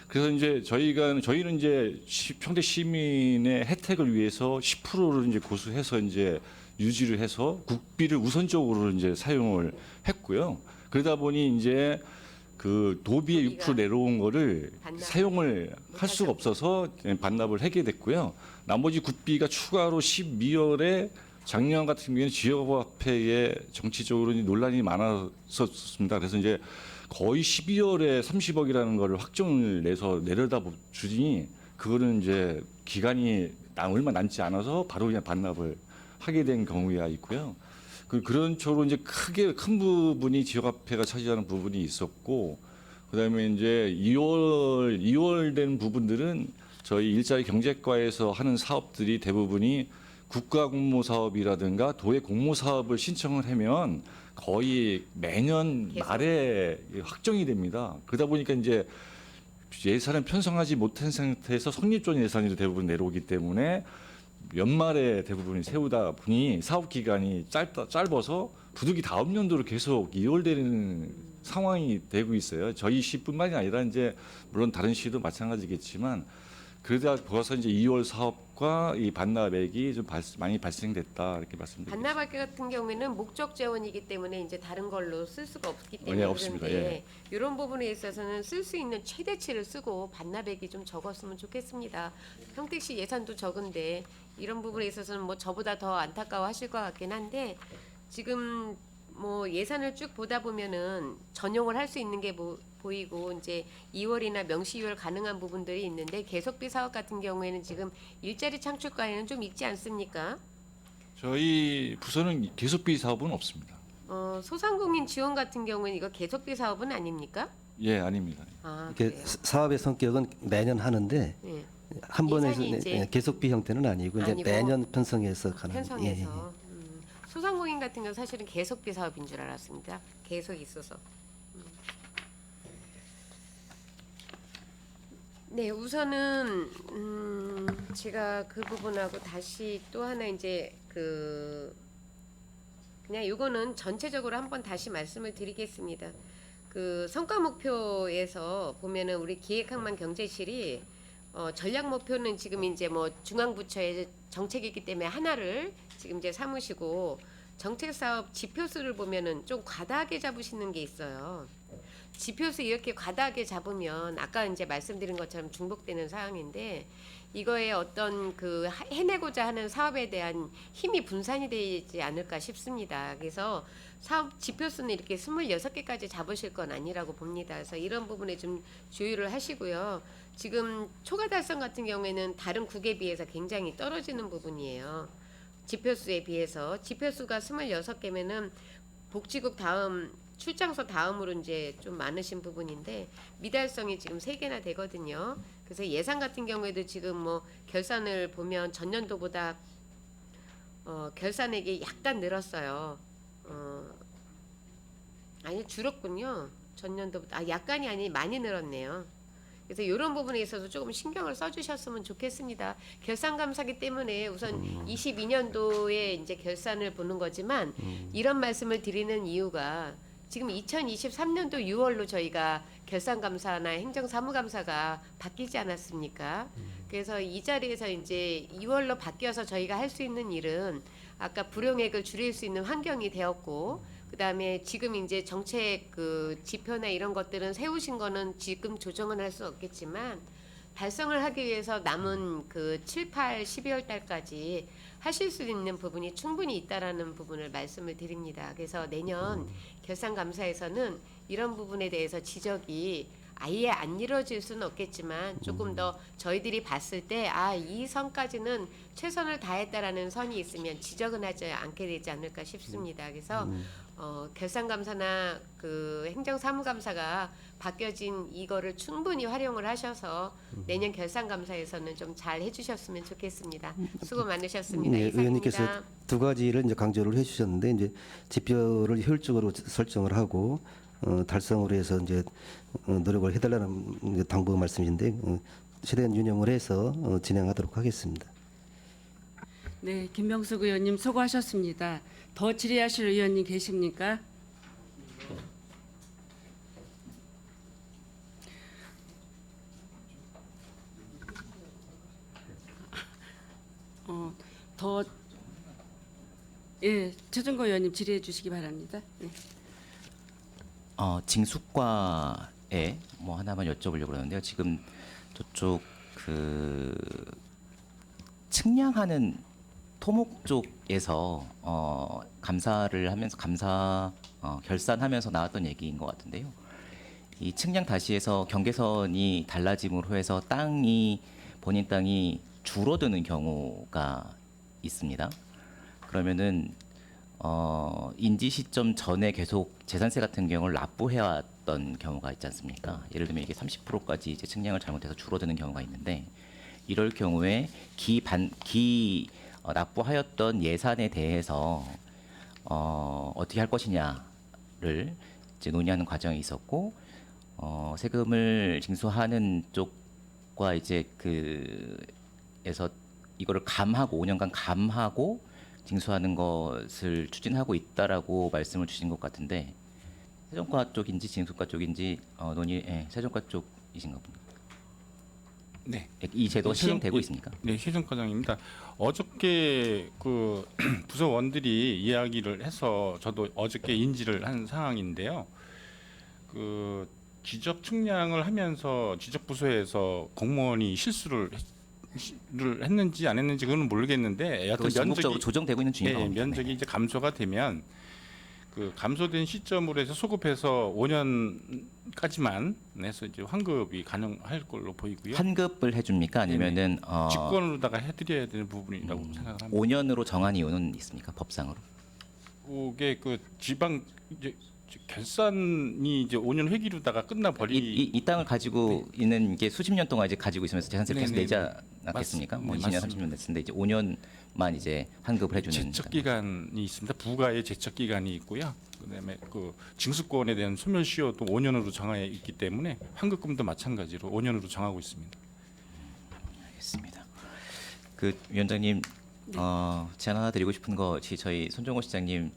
그래서 이제 저희는 이제 평택 시민의 혜택을 위해서 10%를 이제 고수해서 이제 유지를 해서 국비를 우선적으로 이제 사용을 했고요. 그러다 보니 이제 그 도비의 6% 내려온 거를 반납을 사용을 할 수가 없어서 반납을 하게 됐고요. 나머지 국비가 추가로 12월에 작년 같은 경우에는 지역화폐에 정치적으로 논란이 많았었습니다. 그래서 이제 거의 12월에 30억이라는 거를 확정을 내서 내려다 주니 그거는 이제 기간이 얼마 남지 않아서 바로 그냥 반납을 하게 된 경우가 있고요. 그런 쪽으로 이제 큰 부분이 지역화폐가 차지하는 부분이 있었고, 그다음에 이제 2월 된 부분들은 저희 일자리 경제과에서 하는 사업들이 대부분이 국가공모 사업이라든가 도의 공모 사업을 신청을 하면 거의 매년 계속. 말에 확정이 됩니다. 그러다 보니까 이제 예산을 편성하지 못한 상태에서 성립전 예산이 대부분 내려오기 때문에 연말에 대부분 세우다 보니 사업 기간이 짧아서 부득이 다음 연도로 계속 이월되는 상황이 되고 있어요. 저희 시뿐만이 아니라 이제 물론 다른 시도 마찬가지겠지만 그러다 보아서 이제 2월 사업과 이 반납액이 좀 많이 발생됐다 이렇게 말씀드립니다. 반납할 같은 경우에는 목적 재원이기 때문에 이제 다른 걸로 쓸 수가 없기 때문에 예, 없습니다. 그런데 이런 부분에 있어서는 쓸 수 있는 최대치를 쓰고 반납액이 좀 적었으면 좋겠습니다. 평택시 예산도 적은데 이런 부분에 있어서는 뭐 저보다 더 안타까워하실 것 같긴 한데 지금 뭐 예산을 쭉 보다 보면은 전용을 할 수 있는 게 보이고 이제 2월이나 명시유월 가능한 부분들이 있는데 계속비 사업 같은 경우에는 지금 일자리 창출과에는 좀 있지 않습니까? 저희 부서는 계속비 사업은 없습니다. 소상공인 지원 같은 경우는 이거 계속비 사업은 아닙니까? 예, 아닙니다. 아, 이렇게 그래요? 사업의 성격은 매년 하는데 네. 한 번에 예산이 이제 계속비 형태는 아니고 이제 아니고 매년 편성해서 가는. 편성해서 소상공인 같은 경우 사실은 계속비 사업인 줄 알았습니다. 계속 있어서. 네, 우선은 제가 그 부분하고 다시 또 하나 이제 그냥 이거는 전체적으로 한번 다시 말씀을 드리겠습니다. 그 성과 목표에서 보면은 우리 기획항만 경제실이 전략 목표는 지금 이제 뭐 중앙부처의 정책이기 때문에 하나를 지금 이제 삼으시고 정책 사업 지표수를 보면은 좀 과다하게 잡으시는 게 있어요. 지표수 이렇게 과다하게 잡으면 아까 이제 말씀드린 것처럼 중복되는 사항인데 이거에 어떤 그 해내고자 하는 사업에 대한 힘이 분산이 되지 않을까 싶습니다. 그래서 사업 지표수는 이렇게 26개까지 잡으실 건 아니라고 봅니다. 그래서 이런 부분에 좀 주의를 하시고요. 지금 초과 달성 같은 경우에는 다른 국에 비해서 굉장히 떨어지는 부분이에요. 지표수에 비해서 지표수가 26개면은 복지국 다음 출장소 다음으로 이제 좀 많으신 부분인데 미달성이 지금 3개나 되거든요. 그래서 예산 같은 경우에도 지금 뭐 결산을 보면 전년도보다 결산액이 약간 늘었어요. 아니 줄었군요. 전년도보다 약간이 아니 많이 늘었네요. 그래서 이런 부분에 있어서 조금 신경을 써주셨으면 좋겠습니다. 결산감사기 때문에 우선 22년도에 이제 결산을 보는 거지만 이런 말씀을 드리는 이유가 지금 2023년도 6월로 저희가 결산감사나 행정사무감사가 바뀌지 않았습니까? 그래서 이 자리에서 이제 2월로 바뀌어서 저희가 할 수 있는 일은 아까 불용액을 줄일 수 있는 환경이 되었고 그다음에 지금 이제 정책 그 지표나 이런 것들은 세우신 거는 지금 조정은 할 수 없겠지만 달성을 하기 위해서 남은 그 7, 8, 12월 달까지 하실 수 있는 부분이 충분히 있다라는 부분을 말씀을 드립니다. 그래서 내년 결산감사에서는 이런 부분에 대해서 지적이 아예 안 이루어질 수는 없겠지만 조금 더 저희들이 봤을 때 이 선까지는 최선을 다했다라는 선이 있으면 지적은 하지 않게 되지 않을까 싶습니다. 그래서 결산감사나 그 행정사무감사가 바뀌어진 이거를 충분히 활용을 하셔서 내년 결산감사에서는 좀 잘 해주셨으면 좋겠습니다. 수고 많으셨습니다. 네, 의원님께서 이상입니다. 두 가지를 이제 강조를 해주셨는데 이제 지표를 효율적으로 설정을 하고 달성으로 해서 이제 노력을 해달라는 이제 당부 말씀인데 최대한 운영을 해서 진행하도록 하겠습니다. 네, 김병숙 의원님 수고하셨습니다. 더 질의하실 의원님 계십니까? 더 예, 최준거 의원님 질의해 주시기 바랍니다. 네. 징수과에 뭐 하나만 여쭤보려고 그러는데요. 지금 저쪽 그 측량하는 토목 쪽에서 감사를 하면서 결산하면서 나왔던 얘기인 것 같은데요. 이 측량 다시에서 경계선이 달라짐으로 해서 본인 땅이 줄어드는 경우가 있습니다. 그러면은 인지 시점 전에 계속 재산세 같은 경우를 납부해왔던 경우가 있지 않습니까? 예를 들면 이게 30%까지 이제 측량을 잘못해서 줄어드는 경우가 있는데 이럴 경우에 납부하였던 예산에 대해서 어떻게 할 것이냐를 이제 논의하는 과정이 있었고 세금을 징수하는 쪽과 이제 그에서 이거를 감하고 5년간 감하고 징수하는 것을 추진하고 있다라고 말씀을 주신 것 같은데 세종과 쪽인지 징수과 쪽인지 세종과 쪽이신가 봅니다. 네. 이 제도 세종- 시행되고 있습니까? 네, 희정 과장입니다. 어저께 그 부서원들이 이야기를 해서 저도 어저께 인지를 한 상황인데요. 그 지적 측량을 하면서 지적 부서에서 공무원이 실수를 했는지 안 했는지 그건 모르겠는데 여하튼 그것이 전국적으로 조정되고 있는 중인 네, 겁니다. 면적이 이제 감소가 되면 그 감소된 시점으로 해서 소급해서 5년까지만 해서 이제 환급이 가능할 걸로 보이고요. 환급을 해줍니까? 아니면은 직권으로다가 해드려야 되는 부분이라고 생각을 합니다. 5년으로 정한 이유는 있습니까? 법상으로? 그게 그 지방 이제 결산이 이제 5년 회기로다가 끝나버리. 이 땅을 가지고 있는 게 수십 년 동안 이제 가지고 있으면서 재산세를 계속 네네네. 내지 않았겠습니까? 뭐 네, 20년, 맞습니다. 30년 냈는데 이제 5년만 이제 환급을 해주는. 제척 기간이 있습니다. 부가의 제척 기간이 있고요. 그다음에 그 징수권에 대한 소멸시효도 5년으로 정해 있기 때문에 환급금도 마찬가지로 5년으로 정하고 있습니다. 알겠습니다. 그 위원장님 제안 하나 드리고 싶은 것이 저희 손정호 시장님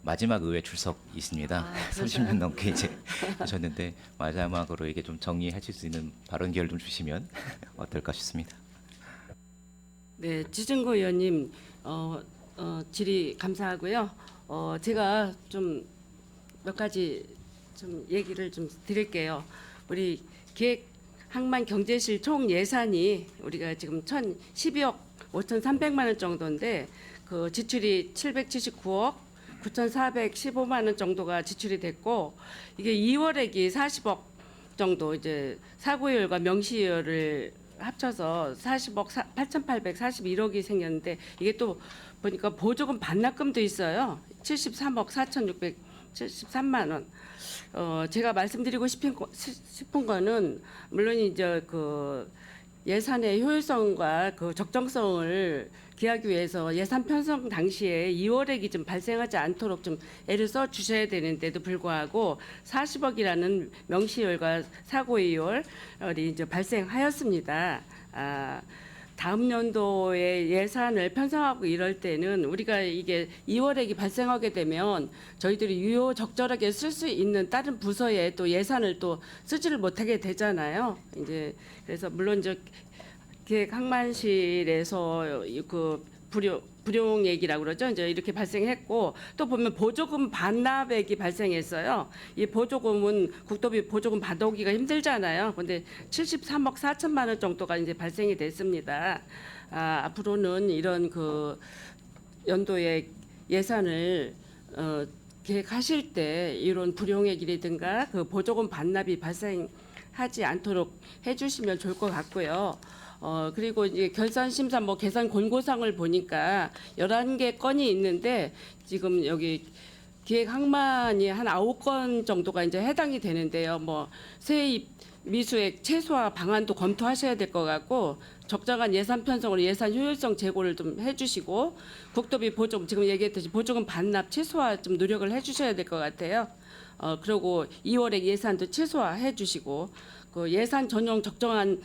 마지막 의회 출석이십니다. 30년 넘게 이제 하셨는데 마지막으로 이게 좀 정리하실 수 있는 발언 기회를 좀 주시면 어떨까 싶습니다. 네, 지증고 의원님 질의 감사하고요. 제가 좀 몇 가지 좀 얘기를 좀 드릴게요. 우리 기획항만경제실 총 예산이 우리가 지금 12억 5,300만 원 정도인데 그 지출이 779억 9,415만 원 정도가 지출이 됐고 이게 2월액이 40억 정도 이제 사고율과 명시율을 합쳐서 40억 8,841억이 생겼는데 이게 또 보니까 보조금 반납금도 있어요. 73억 4,673만 원. 제가 말씀드리고 싶은 거는 물론 이제 그 예산의 효율성과 그 적정성을 기하기 위해서 예산 편성 당시에 2월액이 좀 발생하지 않도록 좀 애를 써 주셔야 되는데도 불구하고 40억이라는 명시율과 사고이율이 이제 발생하였습니다. 다음 연도에 예산을 편성하고 이럴 때는 우리가 이게 2월액이 발생하게 되면 저희들이 유효적절하게 쓸 수 있는 다른 부서에 또 예산을 또 쓰지를 못하게 되잖아요. 이제 그래서 물론 저 기획항만실에서 그 불용액이라고 그러죠. 이제 이렇게 발생했고 또 보면 보조금 반납액이 발생했어요. 이 보조금은 국토비 보조금 받아오기가 힘들잖아요. 근데 73억 4천만 원 정도가 이제 발생이 됐습니다. 앞으로는 이런 그 연도의 예산을 계획하실 때 이런 불용액이라든가 그 보조금 반납이 발생하지 하지 않도록 해주시면 좋을 것 같고요. 그리고 이제 결산 심사 뭐 계산 권고사항을 보니까 11개 건이 있는데 지금 여기 기획 항만이 한 9건 정도가 이제 해당이 되는데요. 뭐 세입 미수액 최소화 방안도 검토하셔야 될 것 같고 적정한 예산 편성으로 예산 효율성 제고를 좀 해주시고 국토비 보조금 지금 얘기했듯이 보조금 반납 최소화 좀 노력을 해주셔야 될 것 같아요. 그리고 2월에 예산도 최소화해 주시고 그 예산 전용 적정한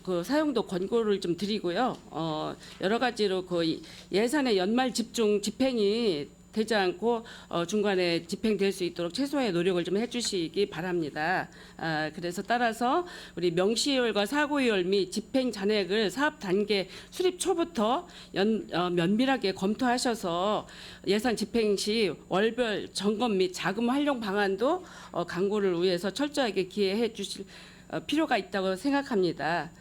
그 사용도 권고를 좀 드리고요. 여러 가지로 그 예산의 연말 집중 집행이 되지 않고 중간에 집행될 수 있도록 최소화의 노력을 좀 해주시기 바랍니다. 그래서 따라서 우리 명시효율과 사고효율 및 집행 잔액을 사업 단계 수립 초부터 면밀하게 검토하셔서 예산 집행 시 월별 점검 및 자금 활용 방안도 강구를 위해서 철저하게 기획해 주실 필요가 있다고 생각합니다.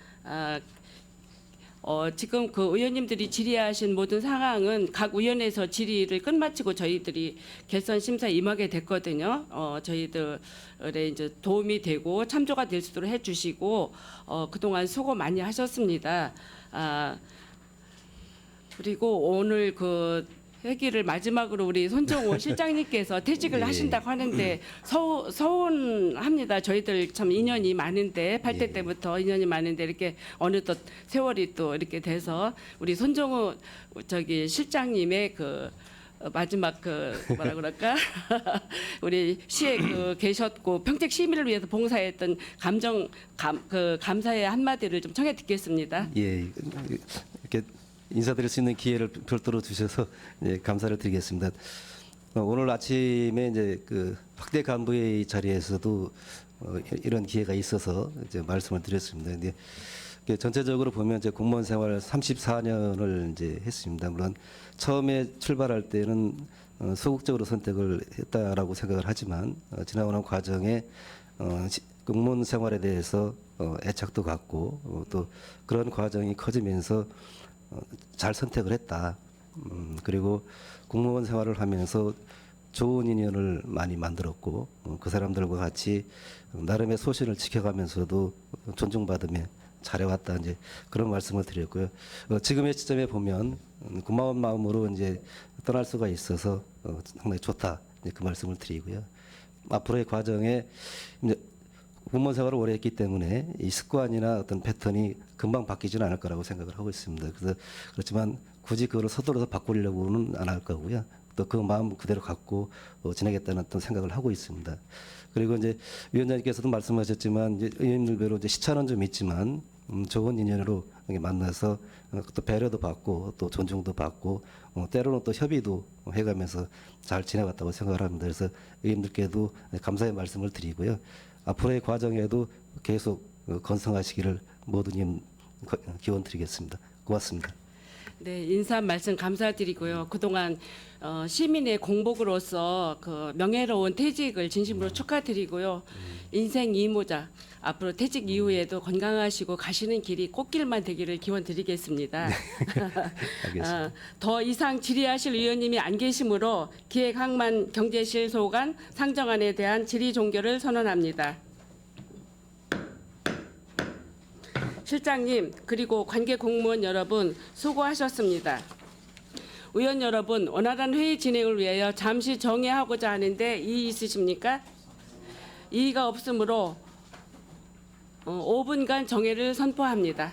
지금 그 의원님들이 질의하신 모든 상황은 각 위원회에서 질의를 끝마치고 저희들이 결선 심사에 임하게 됐거든요. 저희들의 이제 도움이 되고 참조가 될 수 있도록 해주시고 그동안 수고 많이 하셨습니다. 그리고 오늘 그 회기를 마지막으로 우리 손정호 실장님께서 퇴직을 예. 하신다고 하는데 서운합니다. 저희들 참 인연이 많은데 8대 예. 때부터 인연이 많은데 이렇게 어느덧 세월이 또 이렇게 돼서 우리 손정호 실장님의 그 마지막 그 뭐라 그럴까 우리 시에 그 계셨고 평택 시민을 위해서 봉사했던 감사의 한마디를 좀 청해 듣겠습니다. 예, 이렇게 인사드릴 수 있는 기회를 별도로 주셔서 감사를 드리겠습니다. 오늘 아침에 이제 그 확대 간부회의 자리에서도 이런 기회가 있어서 이제 말씀을 드렸습니다. 근데 전체적으로 보면 이제 공무원 생활 34년을 이제 했습니다. 물론 처음에 출발할 때는 소극적으로 선택을 했다라고 생각을 하지만 지나오는 과정에 공무원 생활에 대해서 애착도 갖고 또 그런 과정이 커지면서 잘 선택을 했다. 그리고 공무원 생활을 하면서 좋은 인연을 많이 만들었고 그 사람들과 같이 나름의 소신을 지켜가면서도 존중받으며 잘해왔다 이제 그런 말씀을 드렸고요. 지금의 시점에 보면 고마운 마음으로 이제 떠날 수가 있어서 상당히 좋다 이제 그 말씀을 드리고요. 앞으로의 과정에 이제 공무원 생활을 오래 했기 때문에 이 습관이나 어떤 패턴이 금방 바뀌지는 않을 거라고 생각을 하고 있습니다. 그래서 그렇지만 굳이 그거를 서둘러서 바꾸려고는 안 할 거고요. 또 그 마음 그대로 갖고 지내겠다는 어떤 생각을 하고 있습니다. 그리고 이제 위원장님께서도 말씀하셨지만 이제 의원님들배로 이제 시차는 좀 있지만 좋은 인연으로 만나서 또 배려도 받고 또 존중도 받고 때로는 또 협의도 해가면서 잘 지내갔다고 생각을 합니다. 그래서 의원님들께도 감사의 말씀을 드리고요. 앞으로의 과정에도 계속 건성하시기를 모두님 기원 드리겠습니다. 고맙습니다. 네, 인사 말씀 감사드리고요. 그동안 시민의 공복으로서 그 명예로운 퇴직을 진심으로 축하드리고요. 인생 이모자 앞으로 퇴직 이후에도 건강하시고 가시는 길이 꽃길만 되기를 기원드리겠습니다. 알겠습니다. 더 이상 질의하실 의원님이 안 계시므로 기획항만 경제실 소관 상정안에 대한 질의 종결을 선언합니다. 실장님 그리고 관계 공무원 여러분 수고하셨습니다. 의원 여러분 원활한 회의 진행을 위하여 잠시 정회하고자 하는데 이의 있으십니까? 이의가 없으므로 5분간 정회를 선포합니다.